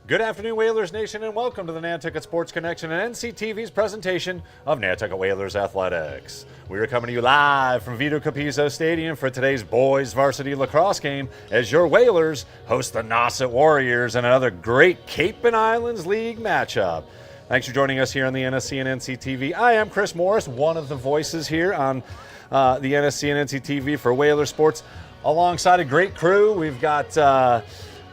Good afternoon, Whalers Nation, and welcome to the Nantucket Sports Connection and NCTV's presentation of Nantucket Whalers Athletics. We are coming to you live from Vito Capizzo Stadium for today's Boys Varsity Lacrosse game as your Whalers host the Nauset Warriors in another great Cape and Islands League matchup. Thanks for joining us here on the NSC and NCTV. I am Chris Morris, one of the voices here on the NSC and NCTV for Whalers Sports. Alongside a great crew, we've got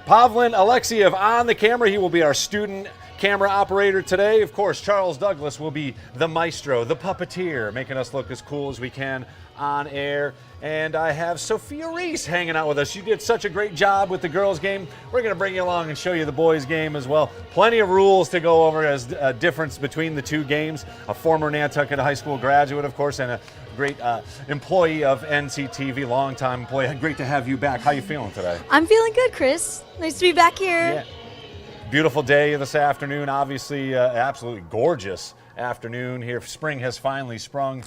Pavlin Alexiev on the camera. He will be our student camera operator today. Of course, Charles Douglas will be the maestro, the puppeteer, making us look as cool as we can on air. And I have Sophia Reese hanging out with us. You did such a great job with the girls' game. We're going to bring you along and show you the boys' game as well. Plenty of rules to go over as a difference between the two games. A former Nantucket High School graduate, of course, and a great employee of NCTV, longtime employee. Great to have you back. How you feeling today? I'm feeling good, Chris. Nice to be back here. Yeah. Beautiful day this afternoon. Obviously, absolutely gorgeous afternoon here. Spring has finally sprung,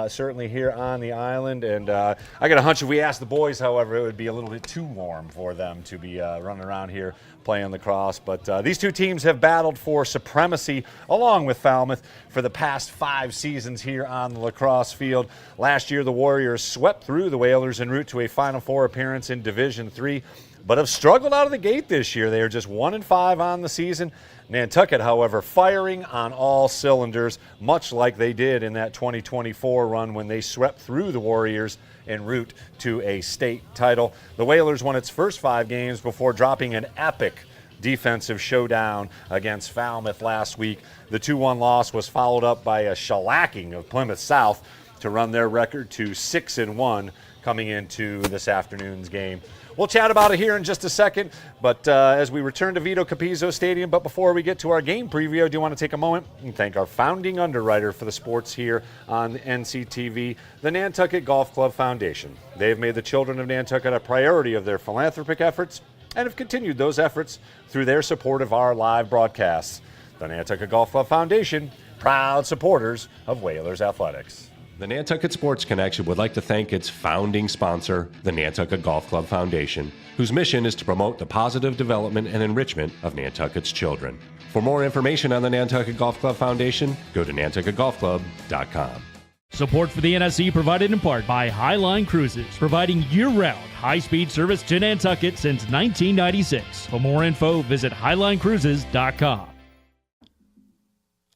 certainly here on the island. And I got a hunch if we asked the boys, however, it would be a little bit too warm for them to be running around here playing lacrosse. But these two teams have battled for supremacy along with Falmouth for the past 5 seasons here on the lacrosse field. Last year, the Warriors swept through the Whalers en route to a Final Four appearance in Division III, but have struggled out of the gate this year. They are just 1-5 on the season. Nantucket, however, firing on all cylinders, much like they did in that 2024 run when they swept through the Warriors en route to a state title. The Whalers won its first 5 games before dropping an epic defensive showdown against Falmouth last week. The 2-1 loss was followed up by a shellacking of Plymouth South to run their record to 6-1 coming into this afternoon's game. We'll chat about it here in just a second, but as we return to Vito Capizzo Stadium. But before we get to our game preview, I do want to take a moment and thank our founding underwriter for the sports here on NCTV, the Nantucket Golf Club Foundation. They've made the children of Nantucket a priority of their philanthropic efforts and have continued those efforts through their support of our live broadcasts. The Nantucket Golf Club Foundation, proud supporters of Whalers Athletics. The Nantucket Sports Connection would like to thank its founding sponsor, the Nantucket Golf Club Foundation, whose mission is to promote the positive development and enrichment of Nantucket's children. For more information on the Nantucket Golf Club Foundation, go to nantucketgolfclub.com. Support for the NSC provided in part by Highline Cruises, providing year-round high-speed service to Nantucket since 1996. For more info, visit highlinecruises.com.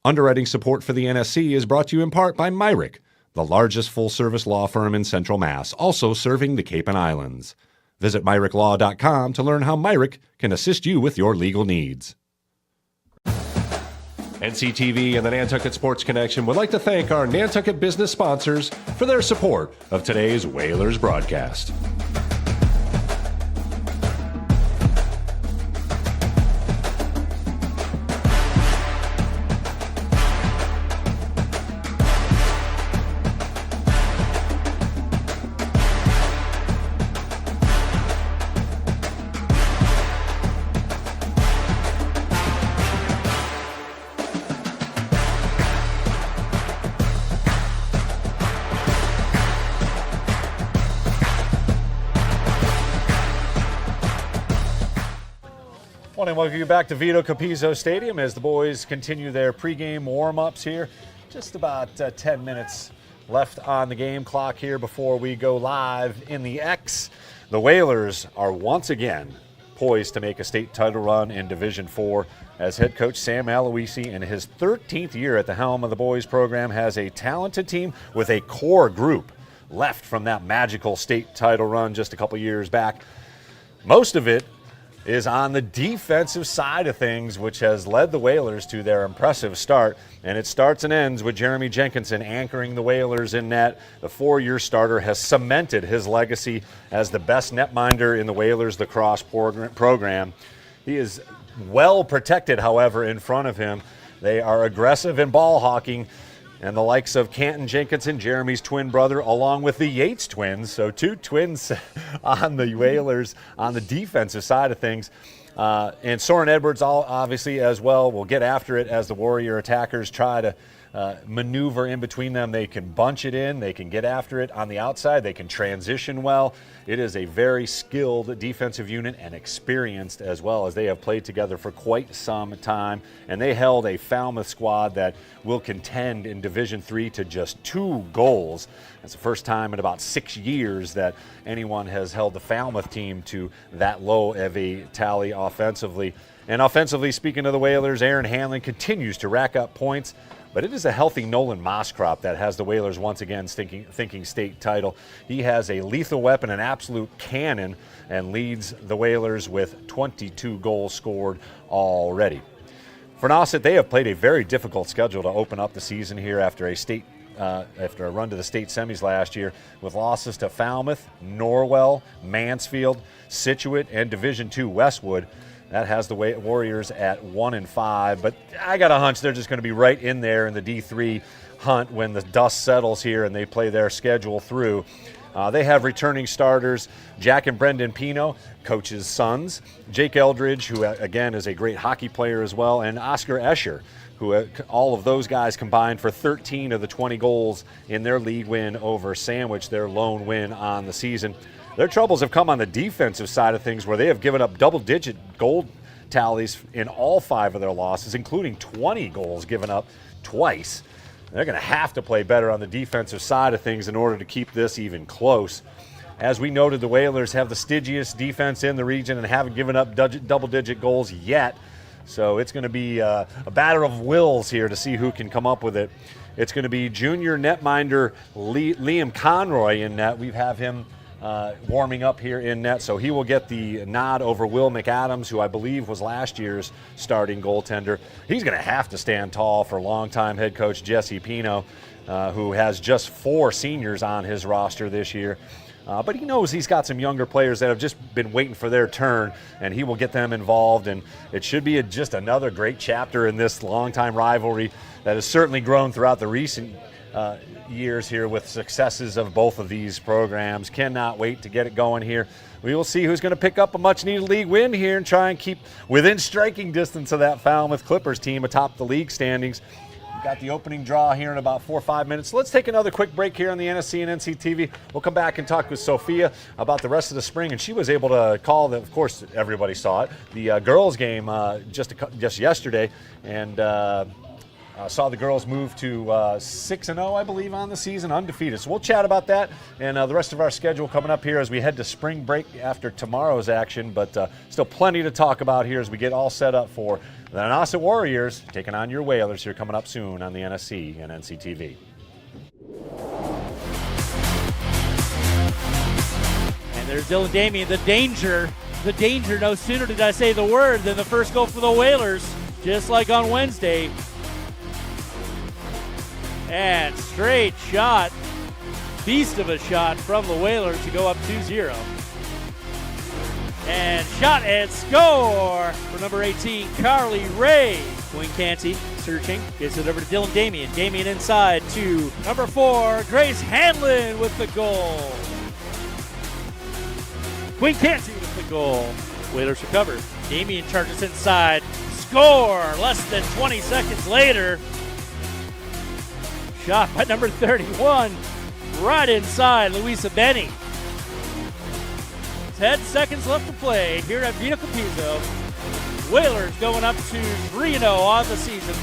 Underwriting support for the NSC is brought to you in part by Myrick, the largest full-service law firm in Central Mass, also serving the Cape and Islands. Visit MyrickLaw.com to learn how Myrick can assist you with your legal needs. NCTV and the Nantucket Sports Connection would like to thank our Nantucket business sponsors for their support of today's Whalers broadcast. And welcome you back to Vito Capizzo Stadium as the boys continue their pregame warm-ups here. Just about 10 minutes left on the game clock here before we go live in the X. The Whalers are once again poised to make a state title run in Division IV as head coach Sam Aloisi, in his 13th year at the helm of the boys program, has a talented team with a core group left from that magical state title run just a couple years back. Most of it is on the defensive side of things, which has led the Whalers to their impressive start. And it starts and ends with Jeremy Jenkinson anchoring the Whalers in net. The 4-year starter has cemented his legacy as the best netminder in the Whalers lacrosse program. He is well protected, however, in front of him. They are aggressive in ball hawking, and the likes of Canton Jenkinson, Jeremy's twin brother, along with the Yates twins. So 2 twins on the Whalers on the defensive side of things. And Soren Edwards, obviously, as well, will get after it as the Warrior attackers try to maneuver in between them. They can bunch it in. They can get after it on the outside. They can transition well. It is a very skilled defensive unit and experienced as well, as they have played together for quite some time. And they held a Falmouth squad that will contend in Division III to just 2 goals. That's the first time in about 6 years that anyone has held the Falmouth team to that low of a tally offensively. And offensively, speaking of the Whalers, Aaron Hanlon continues to rack up points, but it is a healthy Nolan Moscrop that has the Whalers once again thinking state title. He has a lethal weapon, an absolute cannon, and leads the Whalers with 22 goals scored already. For Nauset, they have played a very difficult schedule to open up the season here after a run to the state semis last year, with losses to Falmouth, Norwell, Mansfield, Scituate, and Division II Westwood. That has the Warriors at 1-5, but I got a hunch they're just going to be right in there in the D3 hunt when the dust settles here and they play their schedule through. They have returning starters Jack and Brendan Pino, coach's sons, Jake Eldridge, who again is a great hockey player as well, and Oscar Escher, who all of those guys combined for 13 of the 20 goals in their league win over Sandwich, their lone win on the season. Their troubles have come on the defensive side of things, where they have given up double-digit goal tallies in all 5 of their losses, including 20 goals given up twice. They're going to have to play better on the defensive side of things in order to keep this even close. As we noted, the Whalers have the stingiest defense in the region and haven't given up double-digit goals yet. So it's going to be a battle of wills here to see who can come up with it. It's going to be junior netminder Liam Conroy in net. We have him warming up here in net, so he will get the nod over Will McAdams, who I believe was last year's starting goaltender. He's going to have to stand tall for longtime head coach Jesse Pino, who has just 4 seniors on his roster this year. But he knows he's got some younger players that have just been waiting for their turn, and he will get them involved. And it should be just another great chapter in this longtime rivalry that has certainly grown throughout the recent years here with successes of both of these programs. Cannot wait to get it going here. We will see who's going to pick up a much-needed league win here and try and keep within striking distance of that Falmouth Clippers team atop the league standings. We've got the opening draw here in about 4 or 5 minutes. Let's take another quick break here on the NSC and NCTV. We'll come back and talk with Sophia about the rest of the spring, and she was able to call, of course, everybody saw it, the girls game just yesterday, and saw the girls move to 6-0, I believe, on the season, undefeated. So we'll chat about that and the rest of our schedule coming up here as we head to spring break after tomorrow's action. But still plenty to talk about here as we get all set up for the Nauset Warriors taking on your Whalers here coming up soon on the NSC and NCTV. And there's Dylan Damien, the danger. No sooner did I say the word than the first goal for the Whalers, just like on Wednesday. And straight shot, beast of a shot from the Whalers to go up 2-0. And shot and score for number 18, Carly Ray. Quinn Canty searching, gets it over to Dylan Damien. Damien inside to number 4, Grace Hanlon with the goal. Quinn Canty with the goal. Whalers recover. Damien charges inside. Score less than 20 seconds later. Shot by number 31, right inside Luisa Benny. 10 seconds left to play here at Vito Capizzo. Whalers going up to 3-0 on the season.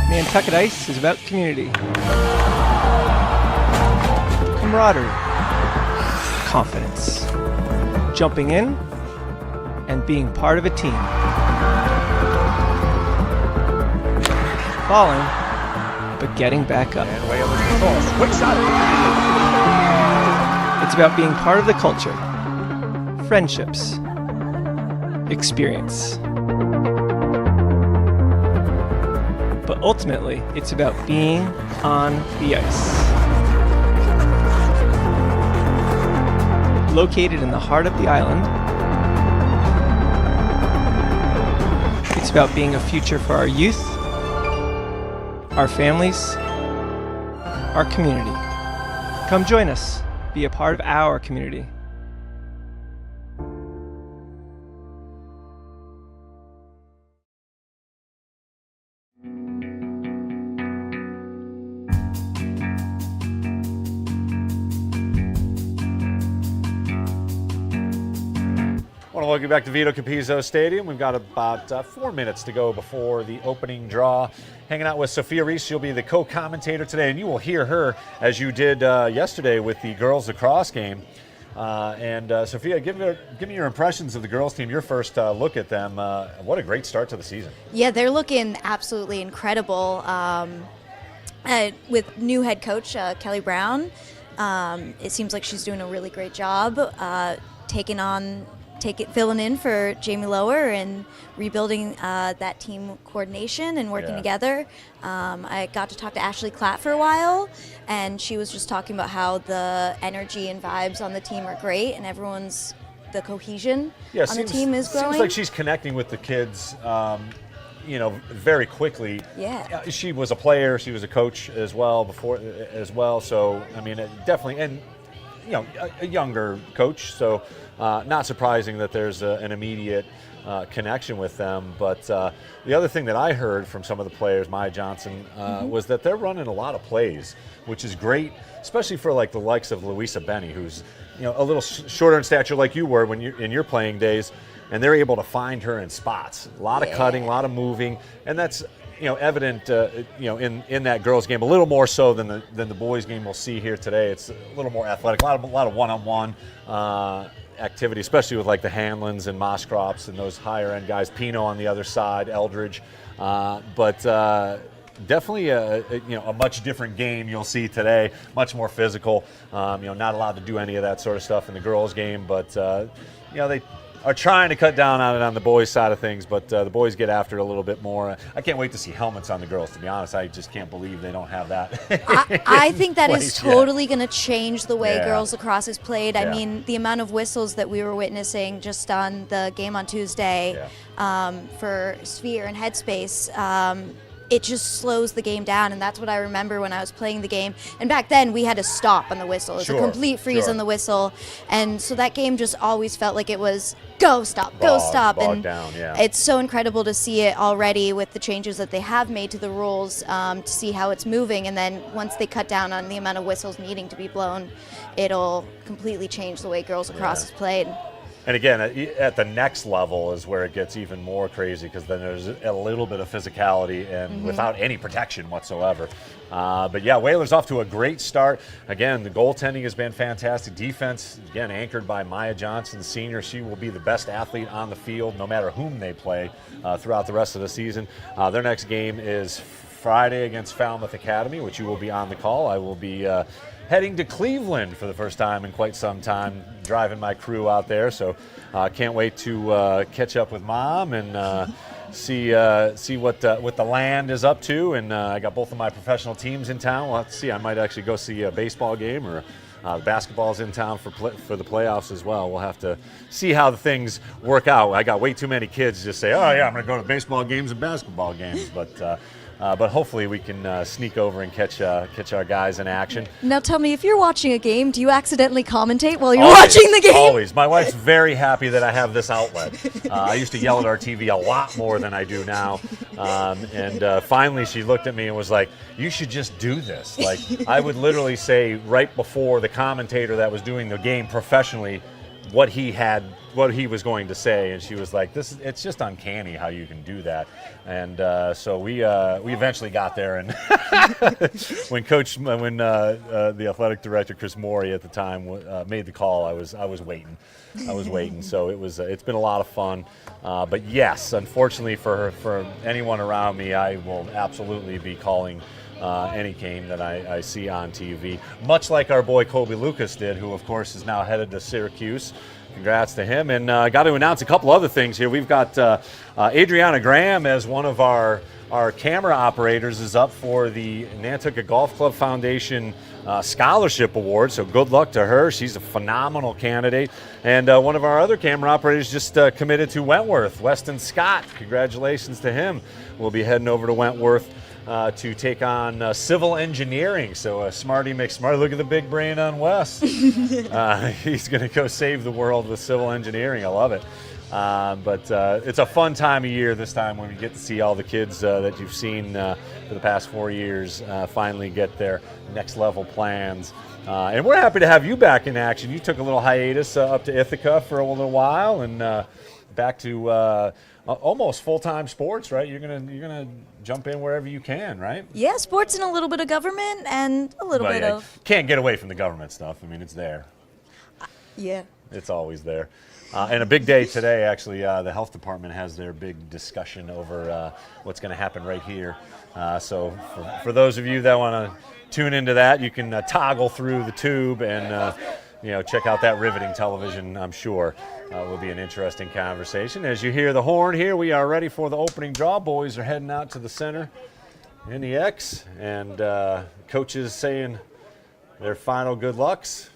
Nantucket Ice is about community, camaraderie, confidence, jumping in, and being part of a team. Falling, but getting back up. And Whalers control. Quick shot. It's about being part of the culture, friendships, experience. But ultimately, it's about being on the ice. Located in the heart of the island, it's about being a future for our youth, our families, our community. Come join us. Be a part of our community. I want to welcome you back to Vito Capizzo Stadium. We've got about 4 minutes to go before the opening draw. Hanging out with Sophia Reese. She'll be the co-commentator today, and you will hear her as you did yesterday with the girls lacrosse game. Sophia, give me your impressions of the girls team, your first look at them. What a great start to the season. Yeah, they're looking absolutely incredible. With new head coach Kelly Brown, it seems like she's doing a really great job filling in for Jamie Lower and rebuilding that team coordination and working together. I got to talk to Ashley Klatt for a while, and she was just talking about how the energy and vibes on the team are great, and the cohesion on the team is growing. Seems like she's connecting with the kids, very quickly. Yeah. She was a player, she was a coach as well So, I mean, definitely, and a younger coach, so not surprising that there's an immediate connection with them. But the other thing that I heard from some of the players, Maya Johnson, was that they're running a lot of plays, which is great, especially for like the likes of Louisa Benny, who's a little shorter in stature like you were when in your playing days, and they're able to find her in spots. A lot of cutting, a lot of moving, and that's evident, in that girls' game a little more so than the boys' game we'll see here today. It's a little more athletic, a lot of one-on-one activity, especially with like the Hanlons and Moskrops and those higher-end guys. Pino on the other side, Eldridge, but definitely a much different game you'll see today. Much more physical. Not allowed to do any of that sort of stuff in the girls' game, but they are trying to cut down on it on the boys' side of things, but the boys get after it a little bit more. I can't wait to see helmets on the girls, to be honest. I just can't believe they don't have that. I think that is totally going to change the way girls lacrosse is played. Yeah. I mean, the amount of whistles that we were witnessing just on the game on Tuesday for Sphere and Headspace, it just slows the game down, and that's what I remember when I was playing the game. And back then, we had to stop on the whistle. It was a complete freeze on the whistle, and so that game just always felt like it was go, stop, go, stop. And down, it's so incredible to see it already with the changes that they have made to the rules, to see how it's moving. And then once they cut down on the amount of whistles needing to be blown, it'll completely change the way girls lacrosse is played. And again, at the next level is where it gets even more crazy, because then there's a little bit of physicality and without any protection whatsoever. But yeah, Whalers off to a great start. Again, the goaltending has been fantastic. Defense, again, anchored by Maya Johnson, senior. She will be the best athlete on the field no matter whom they play throughout the rest of the season. Their next game is Friday against Falmouth Academy, which you will be on the call. I will be heading to Cleveland for the first time in quite some time, driving my crew out there. So can't wait to catch up with Mom and see what the land is up to. And I got both of my professional teams in town. We'll have to see. I might actually go see a baseball game, or basketball's in town for the playoffs as well. We'll have to see how the things work out. I got way too many kids to just say, oh yeah, I'm going to go to baseball games and basketball games. But hopefully we can sneak over and catch our guys in action. Now tell me, if you're watching a game, do you accidentally commentate while you're watching the game? Always. My wife's very happy that I have this outlet. I used to yell at our TV a lot more than I do now. And finally she looked at me and was like, you should just do this. Like, I would literally say right before the commentator that was doing the game professionally what he was going to say, and she was like, it's just uncanny how you can do that. And so we eventually got there, and when the athletic director Chris Morey at the time made the call, I was waiting. So it's been a lot of fun. But yes, unfortunately for anyone around me, I will absolutely be calling any game that I see on TV, much like our boy Kobe Lucas did, who of course is now headed to Syracuse. Congrats to him. And I got to announce a couple other things here. We've got Adriana Graham as one of our camera operators is up for the Nantucket Golf Club Foundation Scholarship Award, so good luck to her. She's a phenomenal candidate. And one of our other camera operators just committed to Wentworth, Weston Scott. Congratulations to him. We'll be heading over to Wentworth to take on civil engineering. So Smarty McSmarty, look at the big brain on Wes. He's going to go save the world with civil engineering. I love it. But it's a fun time of year this time when you get to see all the kids that you've seen for the past 4 years finally get their next level plans. And we're happy to have you back in action. You took a little hiatus up to Ithaca for a little while and back to almost full-time sports, right? You're gonna jump in wherever you can, right? Yeah, sports and a little bit of government and a little bit of... Can't get away from the government stuff. I mean, it's there. Yeah. It's always there. And a big day today, actually. The health department has their big discussion over what's going to happen right here. So for those of you that want to tune into that, you can toggle through the tube and check out that riveting television. I'm sure will be an interesting conversation. As you hear the horn here, we are ready for the opening draw. Boys are heading out to the center in the X, and coaches saying their final good lucks.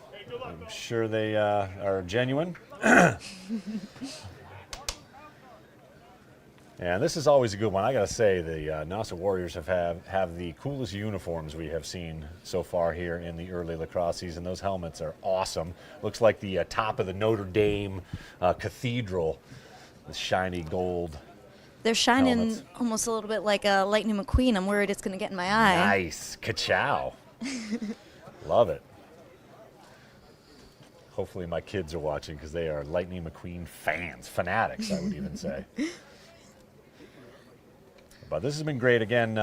I'm sure they are genuine. And this is always a good one. I got to say, the Nauset Warriors have the coolest uniforms we have seen so far here in the early lacrosse season. Those helmets are awesome. Looks like the top of the Notre Dame Cathedral, the shiny gold. They're shining helmets. almost a little bit like a Lightning McQueen. I'm worried it's going to get in my eye. Nice. Ka-chow. Love it. Hopefully my kids are watching because they are Lightning McQueen fans, fanatics, I would even say. But this has been great. Again,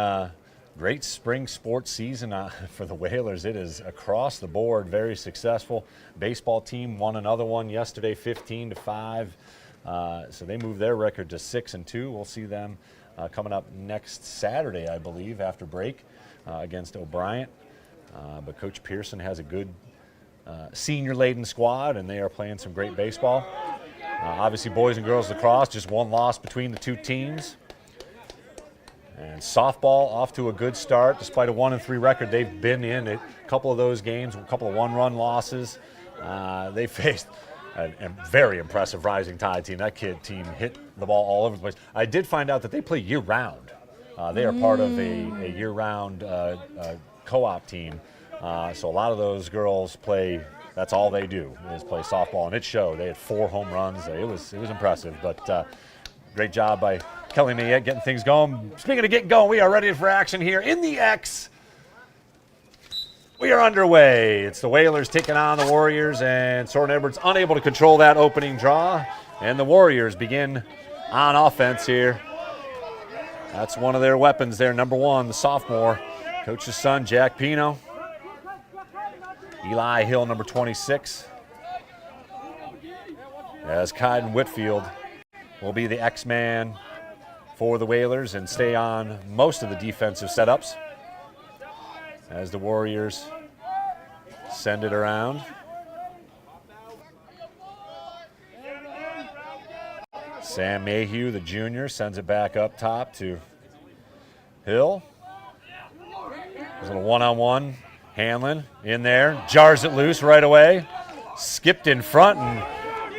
great spring sports season for the Whalers. It is across the board very successful. Baseball team won another one yesterday, 15-5. So they moved their record to 6-2. We'll see them coming up next Saturday, I believe, after break against O'Brien. But Coach Pearson has a good senior-laden squad, and they are playing some great baseball. Obviously, boys and girls lacrosse, just one loss between the two teams. And softball off to a good start. Despite a 1-3 record, they've been in a couple of those games, a couple of one-run losses. They faced a very impressive Rising Tide team. That team hit the ball all over the place. I did find out that they play year-round. They are part of a year-round co-op team. So a lot of those girls play, that's all they do is play softball, and it showed. They had 4 home runs. It was impressive, but great job by Kelly Mayette getting things going. Speaking of getting going, we are ready for action here in the X. We are underway. It's the Whalers taking on the Warriors, and Soren Edwards unable to control that opening draw, and the Warriors begin on offense here. That's one of their weapons there, number 1, the sophomore, coach's son, Jack Pino. Eli Hill, number 26. As Kyden Whitfield will be the X-man for the Whalers and stay on most of the defensive setups as the Warriors send it around. Sam Mayhew, the junior, sends it back up top to Hill. There's a little one-on-one. Hanlon in there, jars it loose right away. Skipped in front, and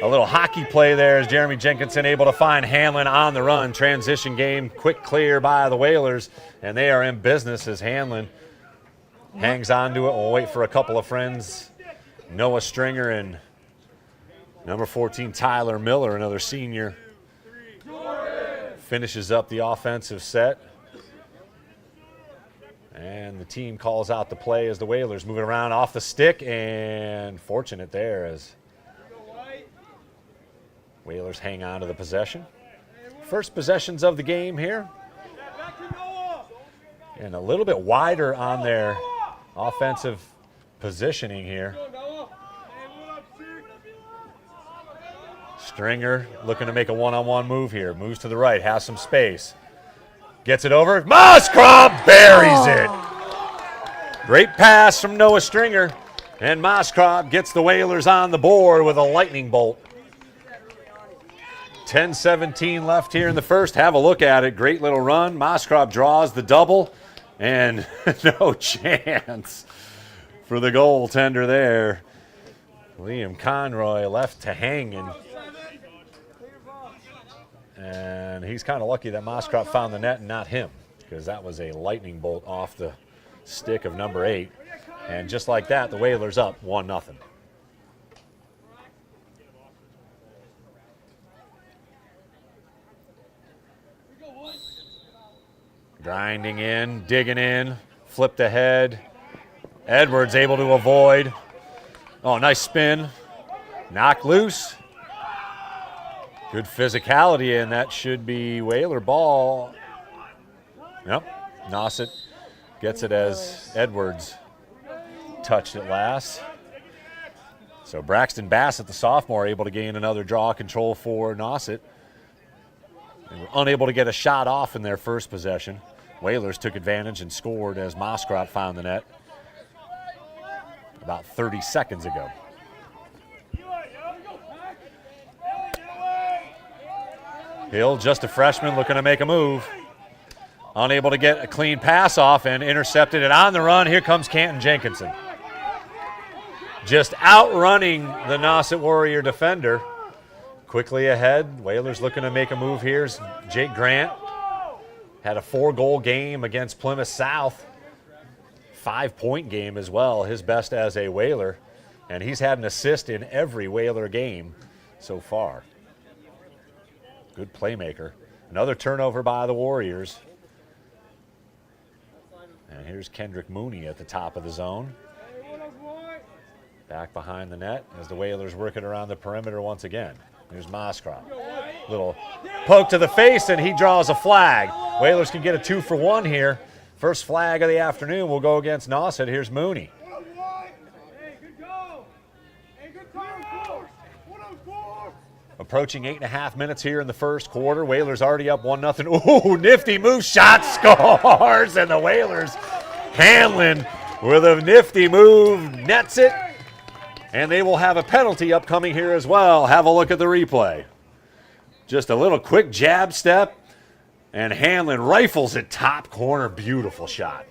a little hockey play there as Jeremy Jenkinson able to find Hanlon on the run. Transition game, quick clear by the Whalers, and they are in business as Hanlon hangs on to it. We'll wait for a couple of friends. Noah Stringer and number 14, Tyler Miller, another senior, finishes up the offensive set. And the team calls out the play as the Whalers moving around off the stick, and fortunate there as Whalers hang on to the possession. First possessions of the game here. And a little bit wider on their offensive positioning here. Stringer looking to make a one-on-one move here. Moves to the right, has some space. Gets it over. Moskrop buries it. Great pass from Noah Stringer. And Moskrop gets the Whalers on the board with a lightning bolt. 10-17 left here in the first. Have a look at it. Great little run. Moskrop draws the double. And no chance for the goaltender there. Liam Conroy left to hanging. And he's kind of lucky that Moskrop found the net and not him. because that was a lightning bolt off the stick of number 8. And just like that, the Whalers up 1-0. Grinding in, digging in, flipped ahead. Edwards able to avoid. Oh, nice spin. Knocked loose. Good physicality, and that should be Whaler ball. Yep, Nauset gets it as Edwards touched it last. So Braxton Bassett, the sophomore, able to gain another draw control for Nauset. They were unable to get a shot off in their first possession. Whalers took advantage and scored as Moskrop found the net about 30 seconds ago. Hill, just a freshman, looking to make a move. Unable to get a clean pass off and intercepted it on the run. Here comes Canton Jenkinson. Just outrunning the Nauset Warrior defender. Quickly ahead. Whalers looking to make a move here. Here's Jake Grant. Had a 4-goal game against Plymouth South. 5-point game as well, his best as a Whaler. And he's had an assist in every Whaler game so far. Good playmaker. Another turnover by the Warriors. And here's Kendrick Mooney at the top of the zone. Back behind the net as the Whalers work it around the perimeter once again. Here's Moskrop. Little poke to the face, and he draws a flag. Whalers can get a 2-for-1 here. First flag of the afternoon will go against Nauset. Here's Mooney. Approaching 8.5 minutes here in the first quarter. Whalers already up 1-0. Ooh, nifty move, shot, scores, and the Whalers, Hanlon with a nifty move, nets it, and they will have a penalty upcoming here as well. Have a look at the replay. Just a little quick jab step, and Hanlon rifles it top corner. Beautiful shot.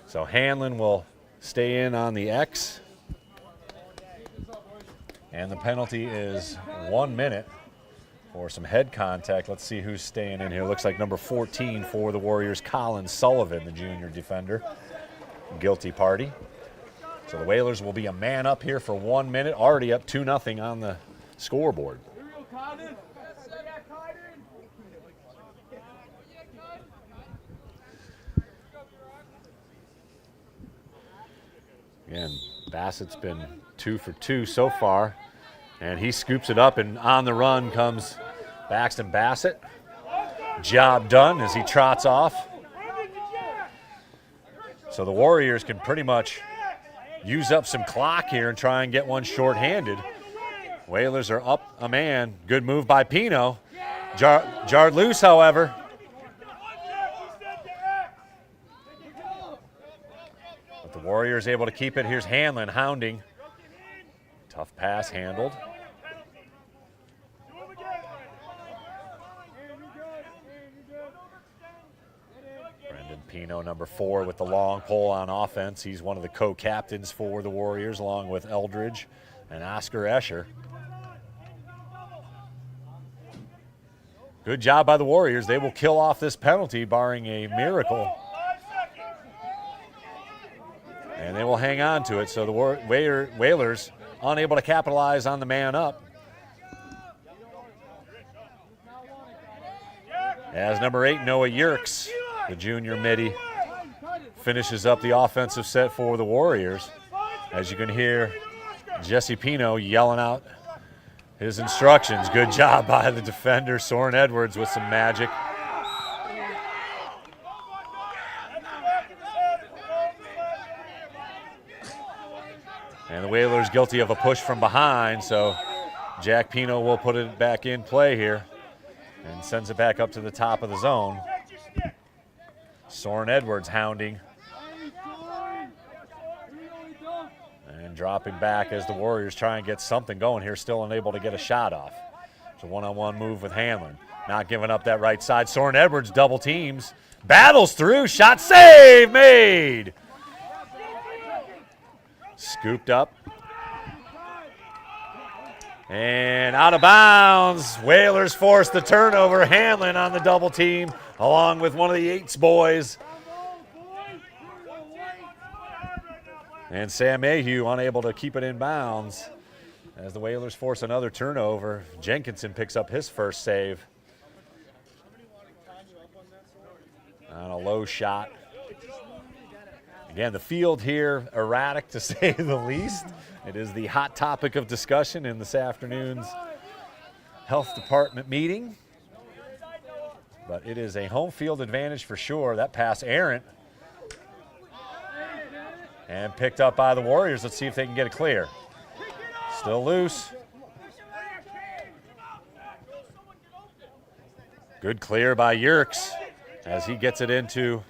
So Hanlon will stay in on the X. And the penalty is 1 minute for some head contact. Let's see who's staying in here. Looks like number 14 for the Warriors, Colin Sullivan, the junior defender. Guilty party. So the Whalers will be a man up here for 1 minute, already up 2-0 on the scoreboard. Again, Bassett's been 2 for 2 so far, and he scoops it up, and on the run comes Braxton Bassett. Job done as he trots off. So the Warriors can pretty much use up some clock here and try and get one shorthanded. Whalers are up a man. Good move by Pino. Jarred loose, however. But the Warriors able to keep it. Here's Hanlon hounding. Tough pass handled. Pino, number 4, with the long pole on offense. He's one of the co-captains for the Warriors, along with Eldridge and Oscar Escher. Good job by the Warriors. They will kill off this penalty, barring a miracle. And they will hang on to it, so the Whalers unable to capitalize on the man up. As number 8, Noah Yerkes, the junior midi, finishes up the offensive set for the Warriors. As you can hear, Jesse Pino yelling out his instructions. Good job by the defender, Soren Edwards, with some magic. And the Whalers guilty of a push from behind, so Jack Pino will put it back in play here and sends it back up to the top of the zone. Soren Edwards hounding. And dropping back as the Warriors try and get something going here, still unable to get a shot off. It's a one-on-one move with Hanlon. Not giving up that right side. Soren Edwards double teams. Battles through. Shot save made. Scooped up. And out of bounds. Whalers force the turnover. Hanlon on the double team along with one of the Yates boys. And Sam Mayhew unable to keep it in bounds as the Whalers force another turnover. Jenkinson picks up his first save. On a low shot. Again, the field here erratic to say the least. It is the hot topic of discussion in this afternoon's health department meeting. But it is a home field advantage for sure. That pass errant. And picked up by the Warriors. Let's see if they can get it clear. Still loose. Good clear by Yerkes as he gets it into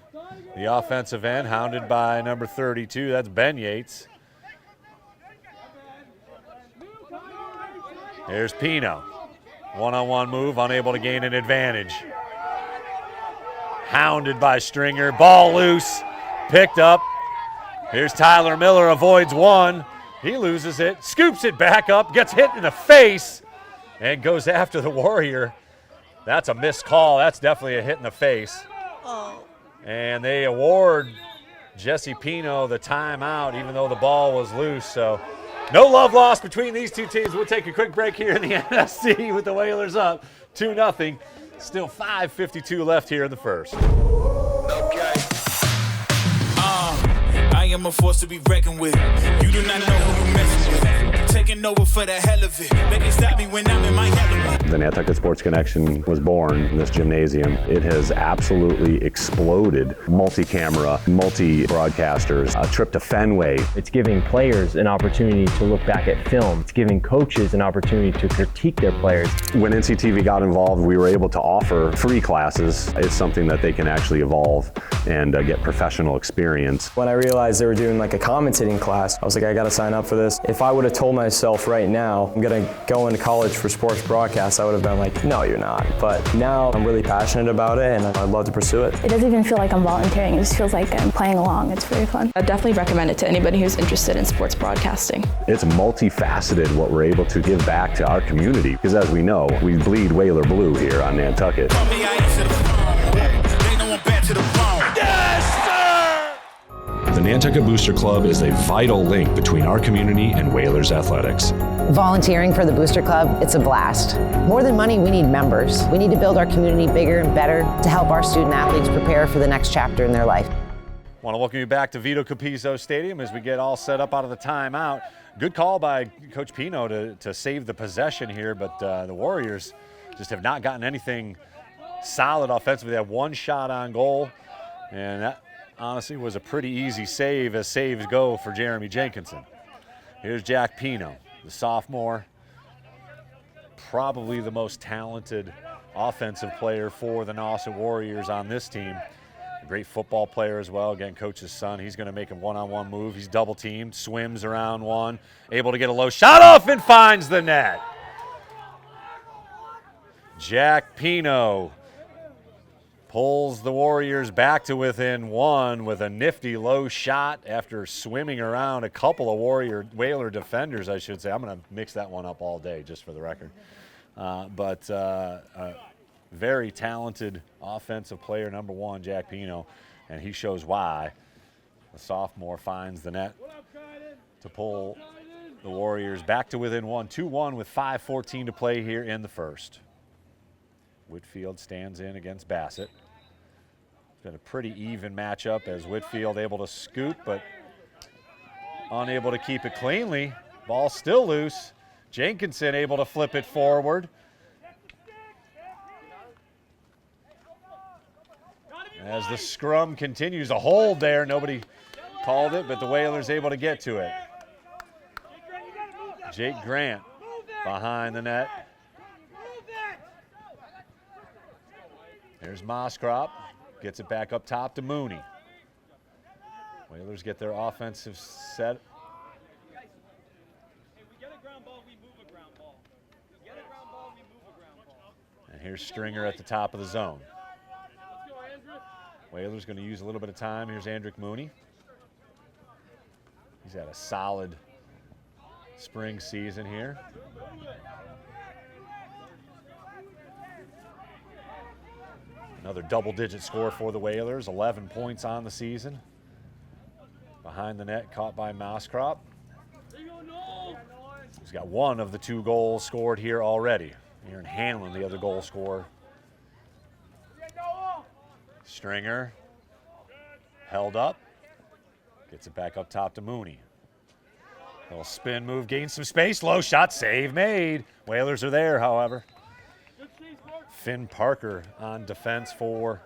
the offensive end, hounded by number 32. That's Ben Yates. Here's Pino. One-on-one move, unable to gain an advantage. Hounded by Stringer. Ball loose. Picked up. Here's Tyler Miller, avoids one. He loses it, scoops it back up, gets hit in the face, and goes after the Warrior. That's a missed call. That's definitely a hit in the face. Oh. And they award Jesse Pino the timeout, even though the ball was loose. So no love lost between these two teams. We'll take a quick break here in the NFC with the Whalers up 2-0. Still 5:52 left here in the first. Okay. I am a force to be reckoned with. You do not know who you messing with. Taking over for the hell of it. They can stop me when I'm in my element. The Nantucket Sports Connection was born in this gymnasium. It has absolutely exploded. Multi-camera, multi-broadcasters, a trip to Fenway. It's giving players an opportunity to look back at film. It's giving coaches an opportunity to critique their players. When NCTV got involved, we were able to offer free classes. It's something that they can actually evolve and get professional experience. When I realized they were doing like a commentating class, I was like, I gotta sign up for this. If I would have told myself right now, I'm gonna go into college for sports broadcast, I would have been like, no, you're not. But now I'm really passionate about it and I'd love to pursue it. It doesn't even feel like I'm volunteering, it just feels like I'm playing along. It's very fun. I'd definitely recommend it to anybody who's interested in sports broadcasting. It's multifaceted what we're able to give back to our community, because as we know, we bleed Whaler blue here on Nantucket. The Nantucket Booster Club is a vital link between our community and Whalers athletics. Volunteering for the Booster Club, it's a blast. More than money, we need members. We need to build our community bigger and better to help our student athletes prepare for the next chapter in their life. Want to welcome you back to Vito Capizzo Stadium as we get all set up out of the timeout. Good call by Coach Pino to save the possession here, but the Warriors just have not gotten anything solid offensively. They have one shot on goal, and that honestly was a pretty easy save as saves go for Jeremy Jenkinson. Here's Jack Pino, the sophomore, probably the most talented offensive player for the Nauset Warriors on this team. A great football player as well. Again, coach's son. He's going to make a one-on-one move. He's double teamed, swims around one, able to get a low shot off and finds the net. Jack Pino pulls the Warriors back to within one with a nifty low shot after swimming around a couple of Whaler defenders, I should say. I'm going to mix that one up all day, just for the record. But very talented offensive player, number one, Jack Pino, and he shows why. The sophomore finds the net to pull the Warriors back to within one, 2-1 with 5:14 to play here in the first. Whitfield stands in against Bassett. It's been a pretty even matchup as Whitfield able to scoot, but unable to keep it cleanly. Ball still loose. Jenkinson able to flip it forward. As the scrum continues, a hold there. Nobody called it, but the Whalers able to get to it. Jake Grant behind the net. There's Moskrop. Gets it back up top to Mooney. Whalers get their offensive set. And here's Stringer at the top of the zone. Whalers going to use a little bit of time. Here's Andrick Mooney. He's had a solid spring season here. Another double-digit score for the Whalers, 11 points on the season. Behind the net, caught by Moskrop. He's got one of the 2 goals scored here already. Aaron Hanlon, the other goal scorer. Stringer, held up. Gets it back up top to Mooney. Little spin move, gains some space, low shot, save made. Whalers are there, however. Finn Parker on defense for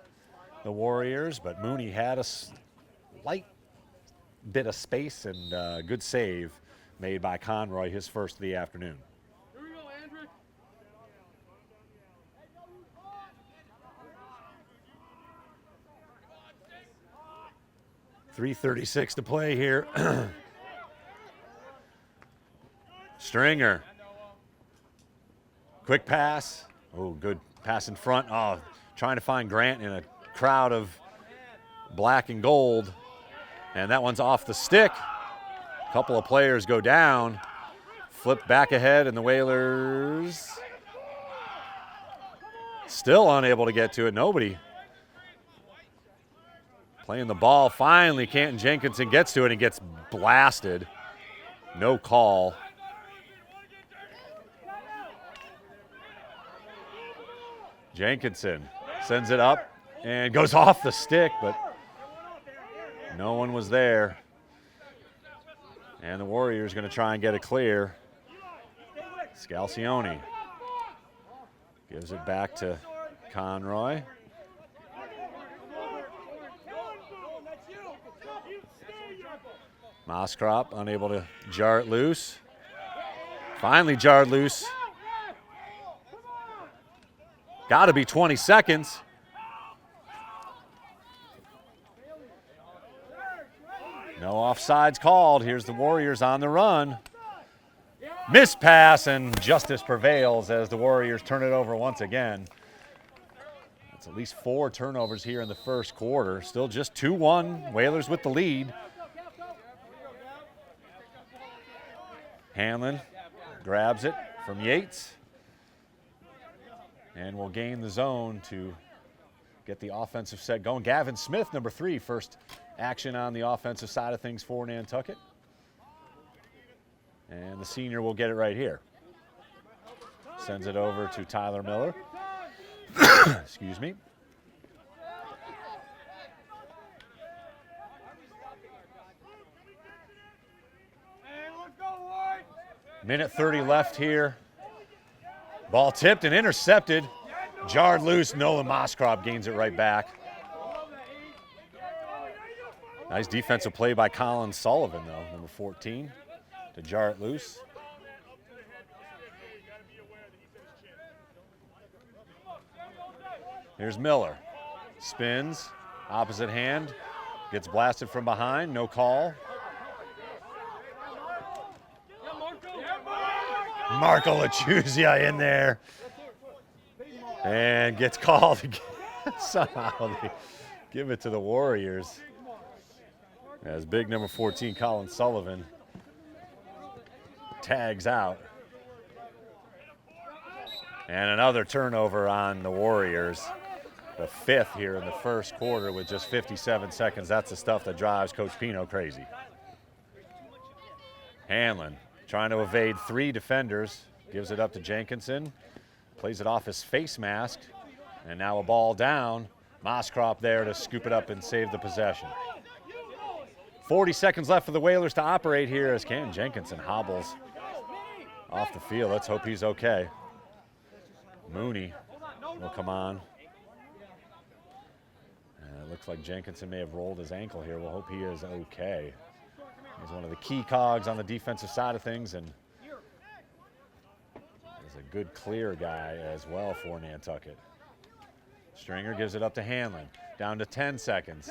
the Warriors, but Mooney had a slight bit of space and good save made by Conroy, his first of the afternoon. Here we go, Andrew. 3:36 to play here. Stringer. Quick pass. Oh, good pass in front. Oh, trying to find Grant in a crowd of black and gold. And that one's off the stick. A couple of players go down. Flip back ahead, and the Whalers still unable to get to it. Nobody playing the ball. Finally, Canton Jenkinson gets to it and gets blasted. No call. Jenkinson sends it up and goes off the stick, but no one was there. And the Warriors going to try and get it clear. Scalcione gives it back to Conroy. Moskrop unable to jar it loose. Finally jarred loose. Got to be 20 seconds. No offsides called. Here's the Warriors on the run. Missed pass, and justice prevails as the Warriors turn it over once again. It's at least 4 turnovers here in the first quarter. Still just 2-1. Whalers with the lead. Hanlon grabs it from Yates and will gain the zone to get the offensive set going. Gavin Smith, number 3, first action on the offensive side of things for Nantucket. And the senior will get it right here. Sends it over to Tyler Miller. Excuse me. Minute 30 left here. Ball tipped and intercepted. Jarred loose. Nolan Moskrop gains it right back. Nice defensive play by Colin Sullivan, though, number 14, to jar it loose. Here's Miller. Spins, opposite hand, gets blasted from behind, no call. Marco Lachuzia in there and gets called again. Somehow they give it to the Warriors. As big number 14, Colin Sullivan, tags out. And another turnover on the Warriors. The 5th here in the first quarter with just 57 seconds. That's the stuff that drives Coach Pino crazy. Hanlon trying to evade 3 defenders. Gives it up to Jenkinson. Plays it off his face mask. And now a ball down. Moskrop there to scoop it up and save the possession. 40 seconds left for the Whalers to operate here as Canton Jenkinson hobbles off the field. Let's hope he's okay. Mooney will come on. It looks like Jenkinson may have rolled his ankle here. We'll hope he is okay. He's one of the key cogs on the defensive side of things and is a good clear guy as well for Nantucket. Stringer gives it up to Hanlon. Down to 10 seconds.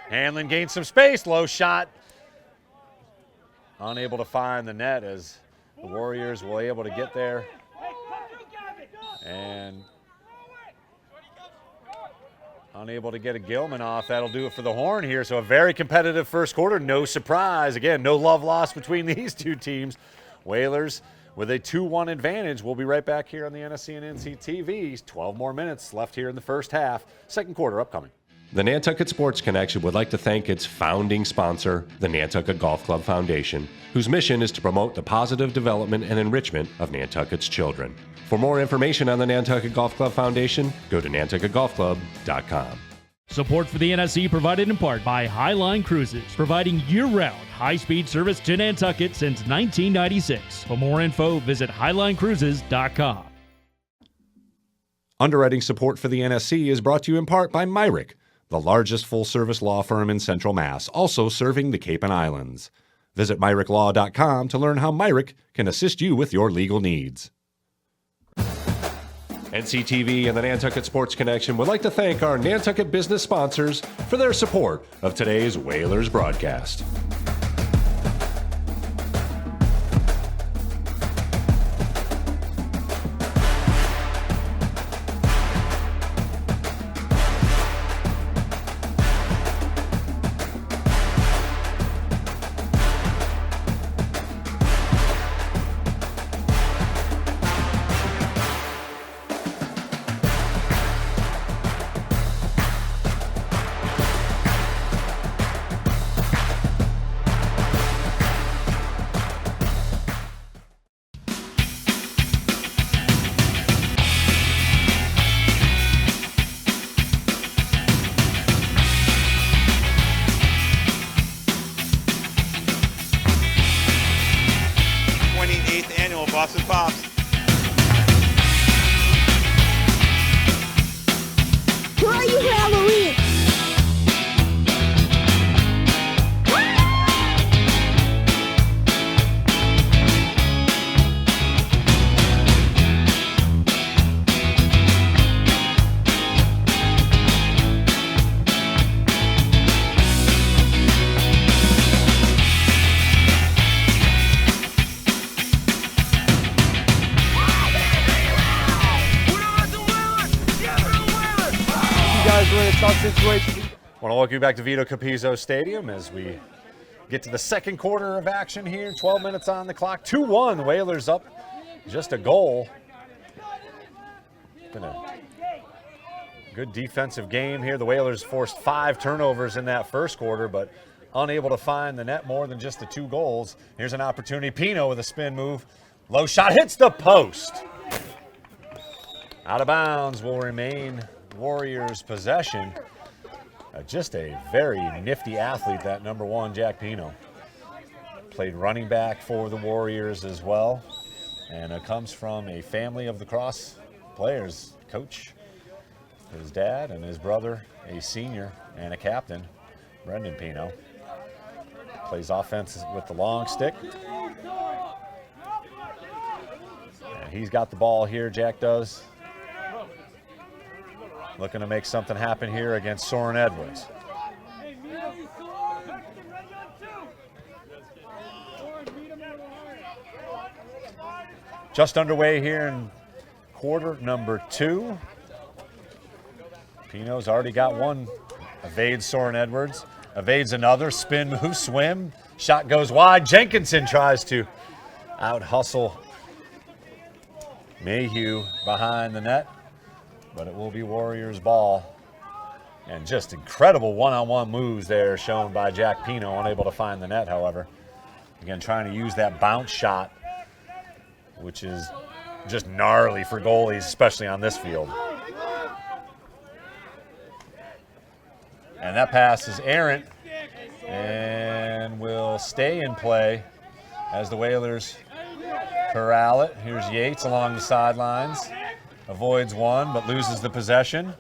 Hanlon gains some space. Low shot. Unable to find the net as the Warriors were able to get there. unable to get a Gilman off. That'll do it for the Horn here. So a very competitive first quarter. No surprise. Again, no love lost between these two teams. Whalers with a 2-1 advantage. We'll be right back here on the NSC and NC TV. 12 more minutes left here in the first half. Second quarter upcoming. The Nantucket Sports Connection would like to thank its founding sponsor, the Nantucket Golf Club Foundation, whose mission is to promote the positive development and enrichment of Nantucket's children. For more information on the Nantucket Golf Club Foundation, go to nantucketgolfclub.com. Support for the NSC provided in part by Highline Cruises, providing year-round high-speed service to Nantucket since 1996. For more info, visit highlinecruises.com. Underwriting support for the NSC is brought to you in part by Myrick, the largest full-service law firm in Central Mass, also serving the Cape and Islands. Visit MyrickLaw.com to learn how Myrick can assist you with your legal needs. NCTV and the Nantucket Sports Connection would like to thank our Nantucket business sponsors for their support of today's Whalers broadcast. Boston Pops. Where are you for Halloween? Situation. I want to welcome you back to Vito Capizzo Stadium as we get to the second quarter of action here. 12 minutes on the clock. 2-1. Whalers up just a goal. Been a good defensive game here. The Whalers forced 5 turnovers in that first quarter, but unable to find the net more than just the 2 goals. Here's an opportunity. Pino with a spin move. Low shot hits the post. Out of bounds will remain Warriors possession. Just a very nifty athlete, that number 1, Jack Pino. Played running back for the Warriors as well. And it comes from a family of lacrosse players. Coach, his dad, and his brother, a senior and a captain, Brendan Pino. Plays offense with the long stick. And he's got the ball here, Jack does. Looking to make something happen here against Soren Edwards. Just underway here in quarter number 2. Pino's already got one. Evades Soren Edwards. Evades another. Spin move, swim. Shot goes wide. Jenkinson tries to out-hustle Mayhew behind the net. But it will be Warriors ball. And just incredible one-on-one moves there shown by Jack Pino, unable to find the net, however. Again, trying to use that bounce shot, which is just gnarly for goalies, especially on this field. And that pass is errant and will stay in play as the Whalers corral it. Here's Yates along the sidelines. Avoids one, but loses the possession.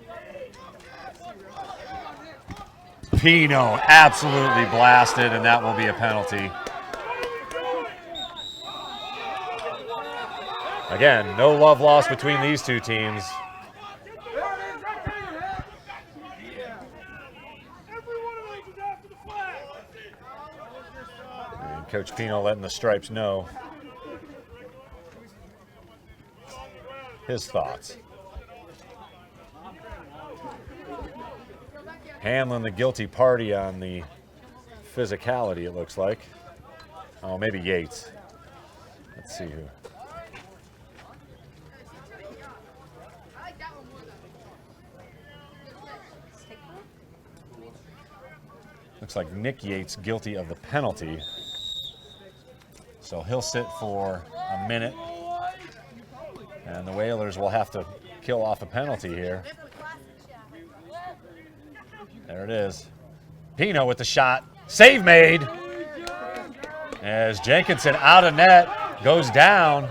Pino absolutely blasted, and that will be a penalty. Again, no love lost between these two teams. And Coach Pino letting the Stripes know his thoughts. Handling the guilty party on the physicality, it looks like. Oh, maybe Yates. Let's see who. Looks like Nick Yates guilty of the penalty. So he'll sit for a minute. And the Whalers will have to kill off a penalty here. There it is. Pino with the shot. Save made. As Jenkinson out of net, goes down.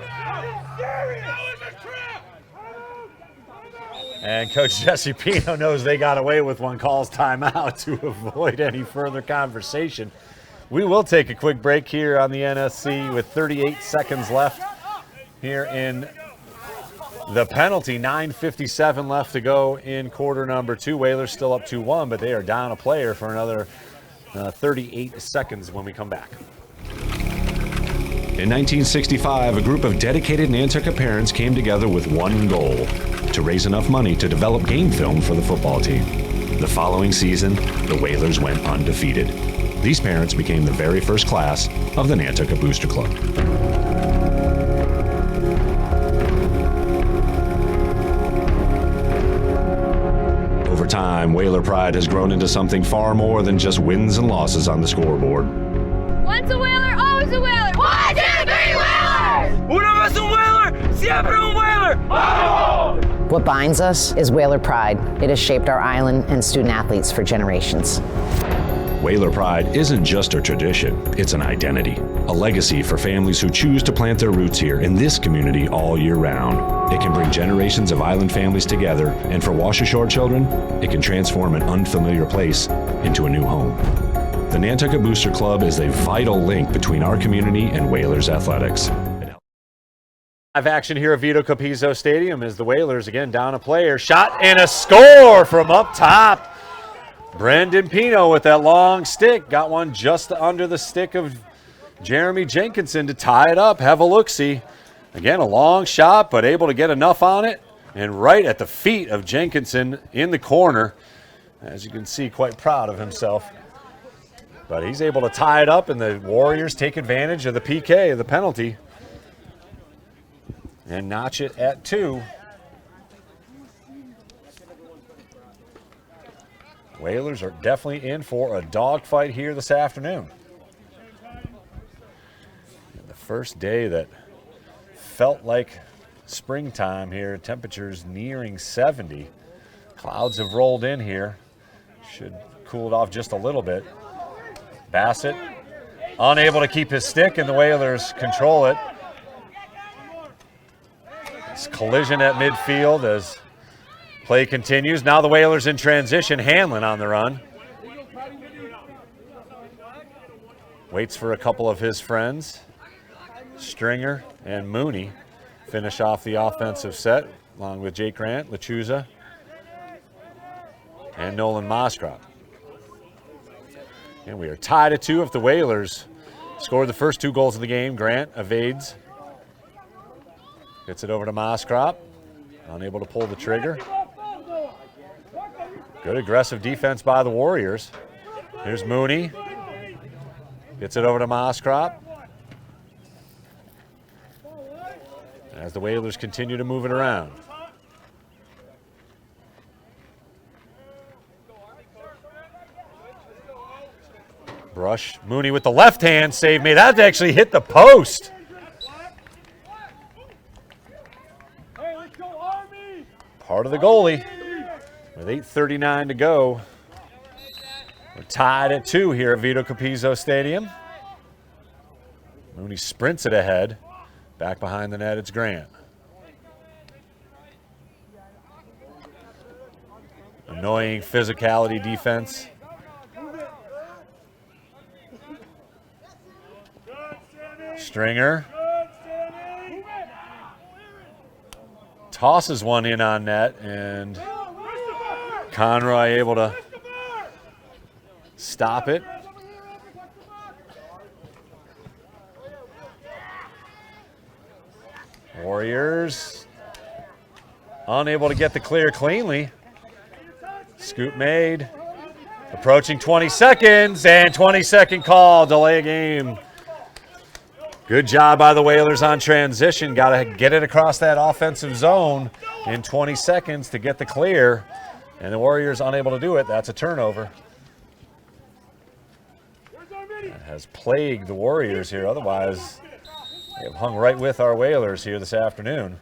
And Coach Jesse Pino knows they got away with one, calls timeout to avoid any further conversation. We will take a quick break here on the NSC with 38 seconds left here in the penalty. 9:57 left to go in quarter number 2. Whalers still up 2-1, but they are down a player for another 38 seconds when we come back. In 1965, a group of dedicated Nantucket parents came together with one goal: to raise enough money to develop game film for the football team. The following season, the Whalers went undefeated. These parents became the very first class of the Nantucket Booster Club. Over time, Whaler pride has grown into something far more than just wins and losses on the scoreboard. Once a Whaler, always a Whaler. 1, 2, 3 Whalers! Una vez un Whaler, siempre un Whaler! ¡Vamos! What binds us is Whaler pride. It has shaped our island and student athletes for generations. Whaler pride isn't just a tradition, it's an identity, a legacy for families who choose to plant their roots here in this community all year round. It can bring generations of island families together, and for Wash Ashore children, it can transform an unfamiliar place into a new home. The Nantucket Booster Club is a vital link between our community and Whalers athletics. Live action here at Vito Capizzo Stadium as the Whalers again down a player. Shot and a score from up top. Brendan Pino with that long stick. Got one just under the stick of Jeremy Jenkinson to tie it up. Have a look-see. Again, a long shot, but able to get enough on it. And right at the feet of Jenkinson in the corner. As you can see, quite proud of himself. But he's able to tie it up, and the Warriors take advantage of the PK, of the penalty, and notch it at 2. Whalers are definitely in for a dogfight here this afternoon. And the first day that felt like springtime here, temperatures nearing 70. Clouds have rolled in here. Should cool it off just a little bit. Bassett unable to keep his stick, and the Whalers control it. This collision at midfield as play continues. Now the Whalers in transition. Hanlon on the run. Waits for a couple of his friends. Stringer and Mooney finish off the offensive set, along with Jake Grant, Lechuza, and Nolan Moskrop. And we are tied at 2 if the Whalers scored the first 2 goals of the game. Grant evades. Gets it over to Moskrop. Unable to pull the trigger. Good aggressive defense by the Warriors. Here's Mooney. Gets it over to Moskrop. As the Whalers continue to move it around. Brush. Mooney with the left hand save made. That actually hit the post. Part of the goalie. With 8:39 to go. We're tied at 2 here at Vito Capizzo Stadium. Mooney sprints it ahead. Back behind the net, it's Grant. Annoying physicality defense. Stringer. Tosses one in on net, and Conroy able to stop it. Warriors unable to get the clear cleanly. Scoop made. Approaching 20 seconds, and 20-second call, delay game. Good job by the Whalers on transition. Got to get it across that offensive zone in 20 seconds to get the clear. And the Warriors unable to do it. That's a turnover. That has plagued the Warriors here. Otherwise, they have hung right with our Whalers here this afternoon.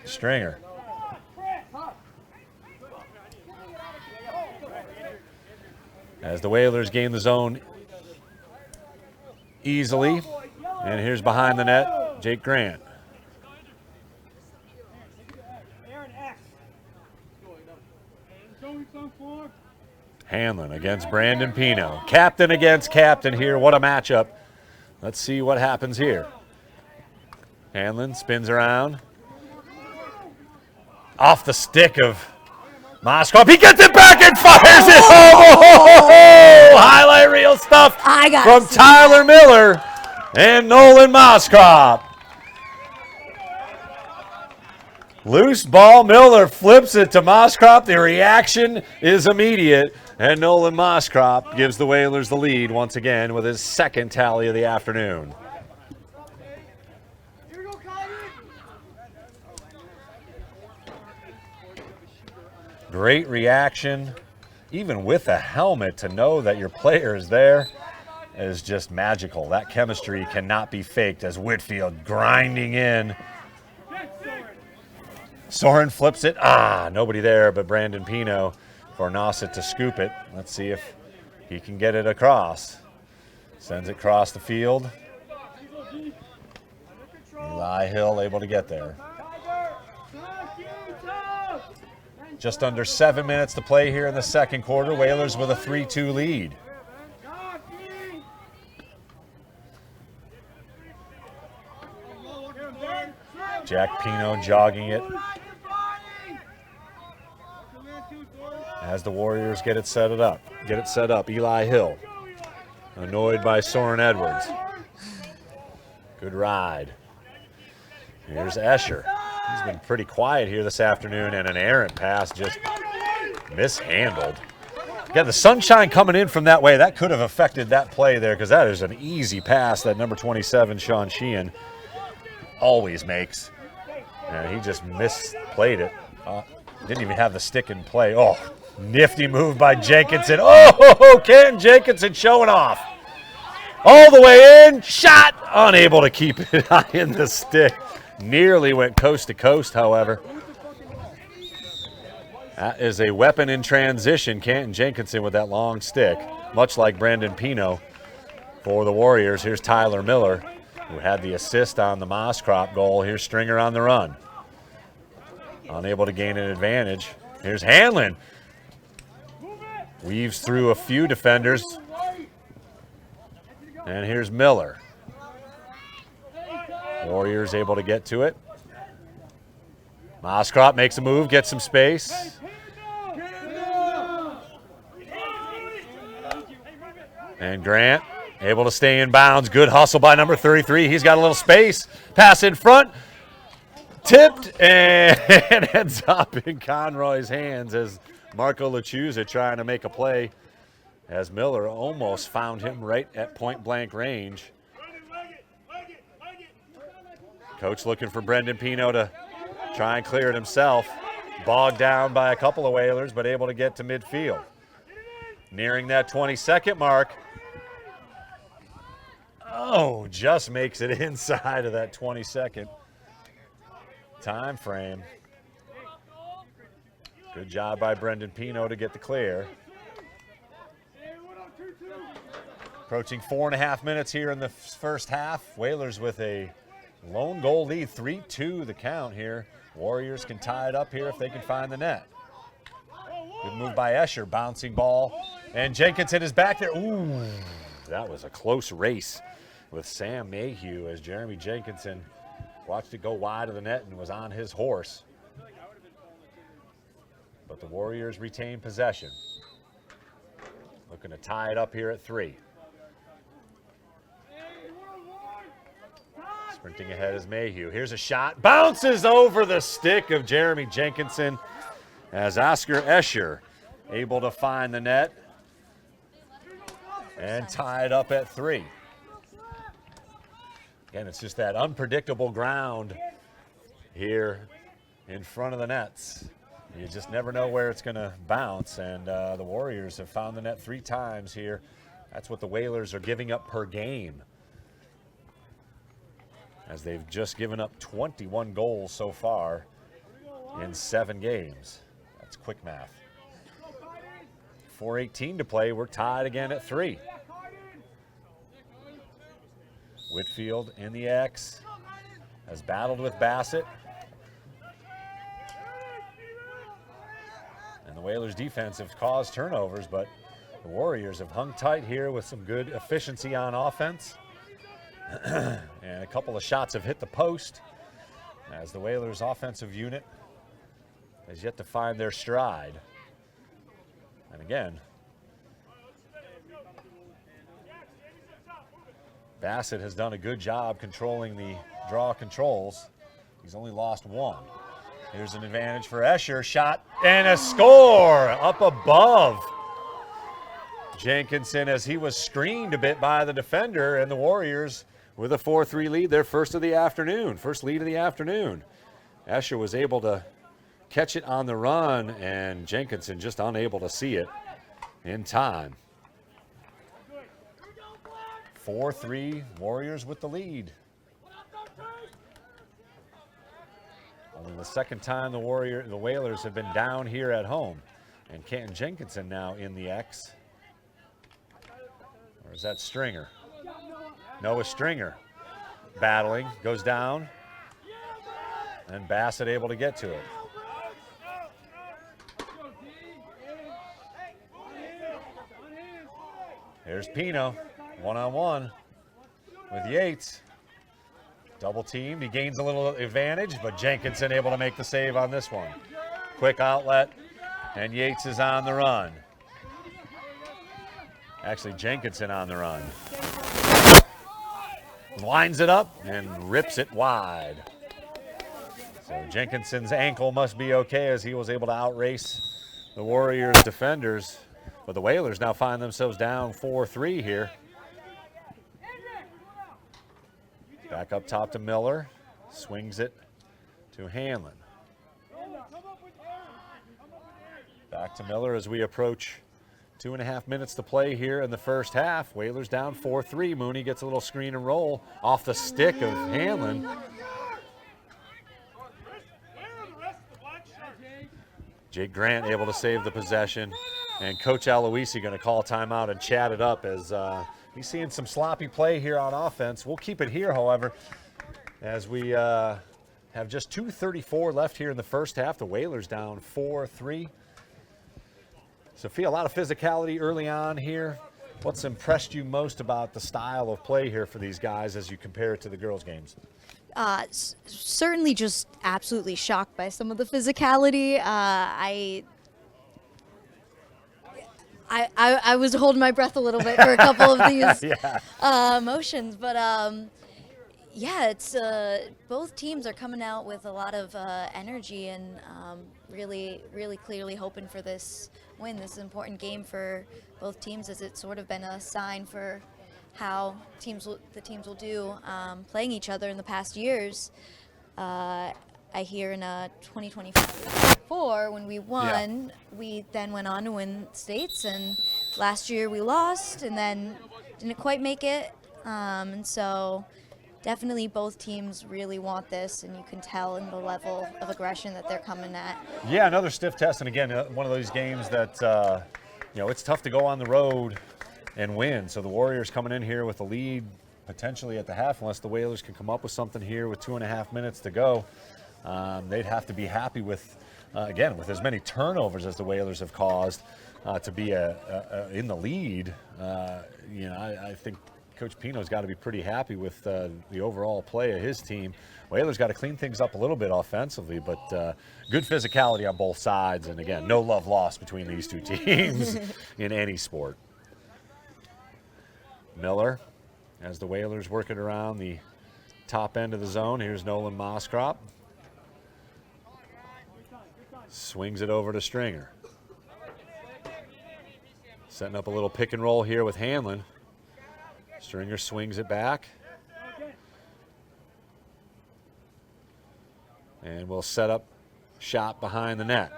Stringer. As the Whalers gain the zone easily. And here's behind the net, Jake Grant. Hanlon against Brandon Pino. Captain against captain here. What a matchup. Let's see what happens here. Hanlon spins around. Off the stick of Moskov. He gets it back and fires it home. Oh, highlight reel stuff from Tyler Miller and Nolan Moskov. Loose ball. Miller flips it to Moskov. The reaction is immediate. And Nolan Moskov gives the Whalers the lead once again with his second tally of the afternoon. Great reaction, even with a helmet, to know that your player is there is just magical. That chemistry cannot be faked as Whitfield grinding in. Soren flips it. Nobody there but Brandon Pino for Nauset to scoop it. Let's see if he can get it across. Sends it across the field. Eli Hill able to get there. Just under 7 minutes to play here in the second quarter. Whalers with a 3-2 lead. Jack Pino jogging it as the Warriors get it set up. Eli Hill, annoyed by Soren Edwards. Good ride. Here's Escher. He's been pretty quiet here this afternoon, and an errant pass just mishandled. Got the sunshine coming in from that way. That could have affected that play there, because that is an easy pass that number 27, Sean Sheehan, always makes. And he just misplayed it. Didn't even have the stick in play. Oh, nifty move by Jenkinson. Oh, Ken Jenkinson showing off. All the way in, shot, unable to keep it in the stick. Nearly went coast to coast, however. That is a weapon in transition. Canton Jenkinson with that long stick, much like Brandon Pino for the Warriors. Here's Tyler Miller, who had the assist on the Moskov goal. Here's Stringer on the run. Unable to gain an advantage. Here's Hanlon. Weaves through a few defenders. And here's Miller. Warriors able to get to it. Moskov makes a move, gets some space. And Grant able to stay in bounds. Good hustle by number 33. He's got a little space. Pass in front. Tipped and ends up in Conroy's hands as Marco Lachuza trying to make a play, as Miller almost found him right at point-blank range. Coach looking for Brendan Pino to try and clear it himself. Bogged down by a couple of Whalers, but able to get to midfield. Nearing that 20-second mark. Oh, just makes it inside of that 20-second time frame. Good job by Brendan Pino to get the clear. Approaching 4.5 minutes here in the first half. Whalers with a lone goal lead, 3-2 the count here. Warriors can tie it up here if they can find the net. Good move by Escher, bouncing ball. And Jenkinson is back there. Ooh, that was a close race with Sam Mayhew as Jeremy Jenkinson watched it go wide of the net and was on his horse. But the Warriors retain possession. Looking to tie it up here at 3. Sprinting ahead is Mayhew. Here's a shot. Bounces over the stick of Jeremy Jenkinson as Oscar Escher able to find the net and tie it up at 3. Again, it's just that unpredictable ground here in front of the nets. You just never know where it's going to bounce, and the Warriors have found the net 3 times here. That's what the Whalers are giving up per game, as they've just given up 21 goals so far in 7 games. That's quick math. 4:18 to play. We're tied again at 3. Whitfield in the X has battled with Bassett. And the Whalers defense have caused turnovers, but the Warriors have hung tight here with some good efficiency on offense. And a couple of shots have hit the post, as the Whalers offensive unit has yet to find their stride. And again, Bassett has done a good job controlling the draw controls. He's only lost 1. Here's an advantage for Escher. Shot and a score up above Jenkinson, as he was screened a bit by the defender, and the Warriors with a 4-3 lead, their first of the afternoon, first lead of the afternoon. Escher was able to catch it on the run, and Jenkinson just unable to see it in time. 4-3, Warriors with the lead. Only the second time the Whalers have been down here at home. And Canton Jenkinson now in the X. Or is that Stringer? Noah Stringer battling, goes down, and Bassett able to get to it. Here's Pino, one-on-one with Yates. Double teamed, he gains a little advantage, but Jenkinson able to make the save on this one. Quick outlet, and Yates is on the run. Actually, Jenkinson on the run. Lines it up and rips it wide. So Jenkinson's ankle must be okay, as he was able to outrace the Warriors defenders. But the Whalers now find themselves down 4-3 here. Back up top to Miller. Swings it to Hanlon. Back to Miller as we approach 2.5 minutes to play here in the first half. Whalers down 4-3. Mooney gets a little screen and roll off the stick of Hanlon. Jake Grant able to save the possession. And Coach Aloisi going to call timeout and chat it up, as he's seeing some sloppy play here on offense. We'll keep it here, however, as we have just 2:34 left here in the first half. The Whalers down 4-3. Sophia, a lot of physicality early on here. What's impressed you most about the style of play here for these guys as you compare it to the girls' games? Certainly just absolutely shocked by some of the physicality. I was holding my breath a little bit for a couple of these motions, but yeah, it's both teams are coming out with a lot of energy and really clearly hoping for this win. This is an important game for both teams, as it's sort of been a sign for how the teams will do playing each other in the past years. I hear in 2024 when we won, we then went on to win states, and last year we lost and then didn't quite make it. And so definitely both teams really want this, and you can tell in the level of aggression that they're coming at. Yeah, another stiff test, and again, one of those games that it's tough to go on the road and win. So the Warriors coming in here with a lead potentially at the half, unless the Whalers can come up with something here with 2.5 minutes to go. They'd have to be happy with, again, with as many turnovers as the Whalers have caused, to be in the lead. I think Coach Pino's got to be pretty happy with the overall play of his team. Whalers got to clean things up a little bit offensively, but good physicality on both sides. And again, no love lost between these two teams in any sport. Miller, as the Whalers work it around the top end of the zone. Here's Nolan Moskrop. Swings it over to Stringer. Setting up a little pick and roll here with Hanlon. Stringer swings it back. And we'll set up shot behind the net.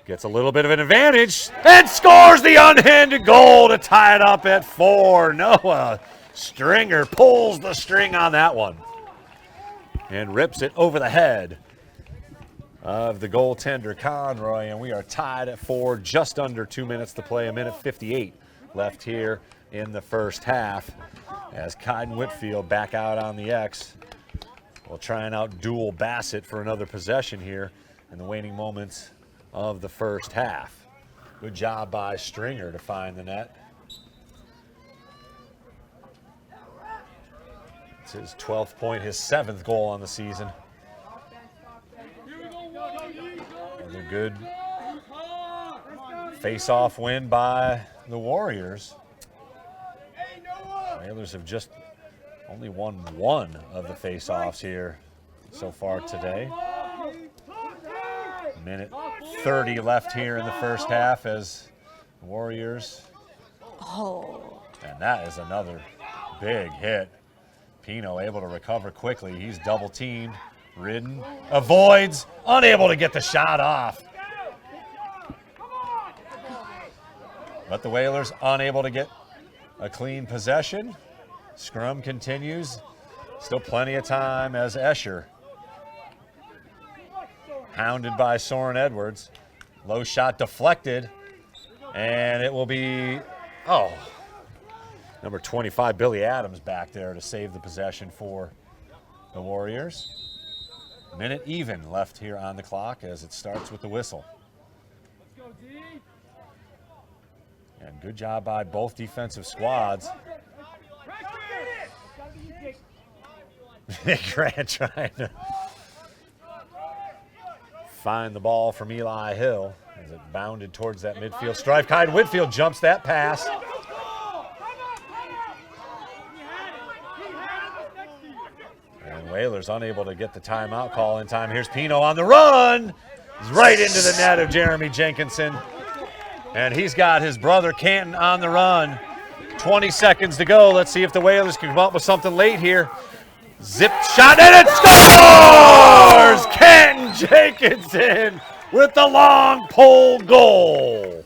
Gets a little bit of an advantage and scores the unhanded goal to tie it up at 4. Noah Stringer pulls the string on that one and rips it over the head of the goaltender Conroy, and we are tied at 4, just under 2 minutes to play, 1:58 left here in the first half as Kyden Whitfield back out on the X. We'll try and outduel Bassett for another possession here in the waning moments of the first half. Good job by Stringer to find the net. It's his 12th point, his 7th goal on the season. Another good face-off win by the Warriors. Whalers have just only won one of the face-offs here so far today. Minute 30 left here in the first half as the Warriors. Oh. And that is another big hit. Pino able to recover quickly. He's double teamed. Ridden avoids, unable to get the shot off. But the Whalers unable to get a clean possession. Scrum continues. Still plenty of time as Escher, hounded by Soren Edwards. Low shot deflected, and it will be, number 25, Billy Adams back there to save the possession for the Warriors. Minute even left here on the clock as it starts with the whistle. And good job by both defensive squads. Grant trying to find the ball from Eli Hill as it bounded towards that midfield stripe. Kyden Whitfield jumps that pass. And Whalers unable to get the timeout call in time. Here's Pino on the run. He's right into the net of Jeremy Jenkinson. And he's got his brother Canton on the run. 20 seconds to go. Let's see if the Whalers can come up with something late here. Zip shot, and it scores! Canton Jenkinson with the long pole goal.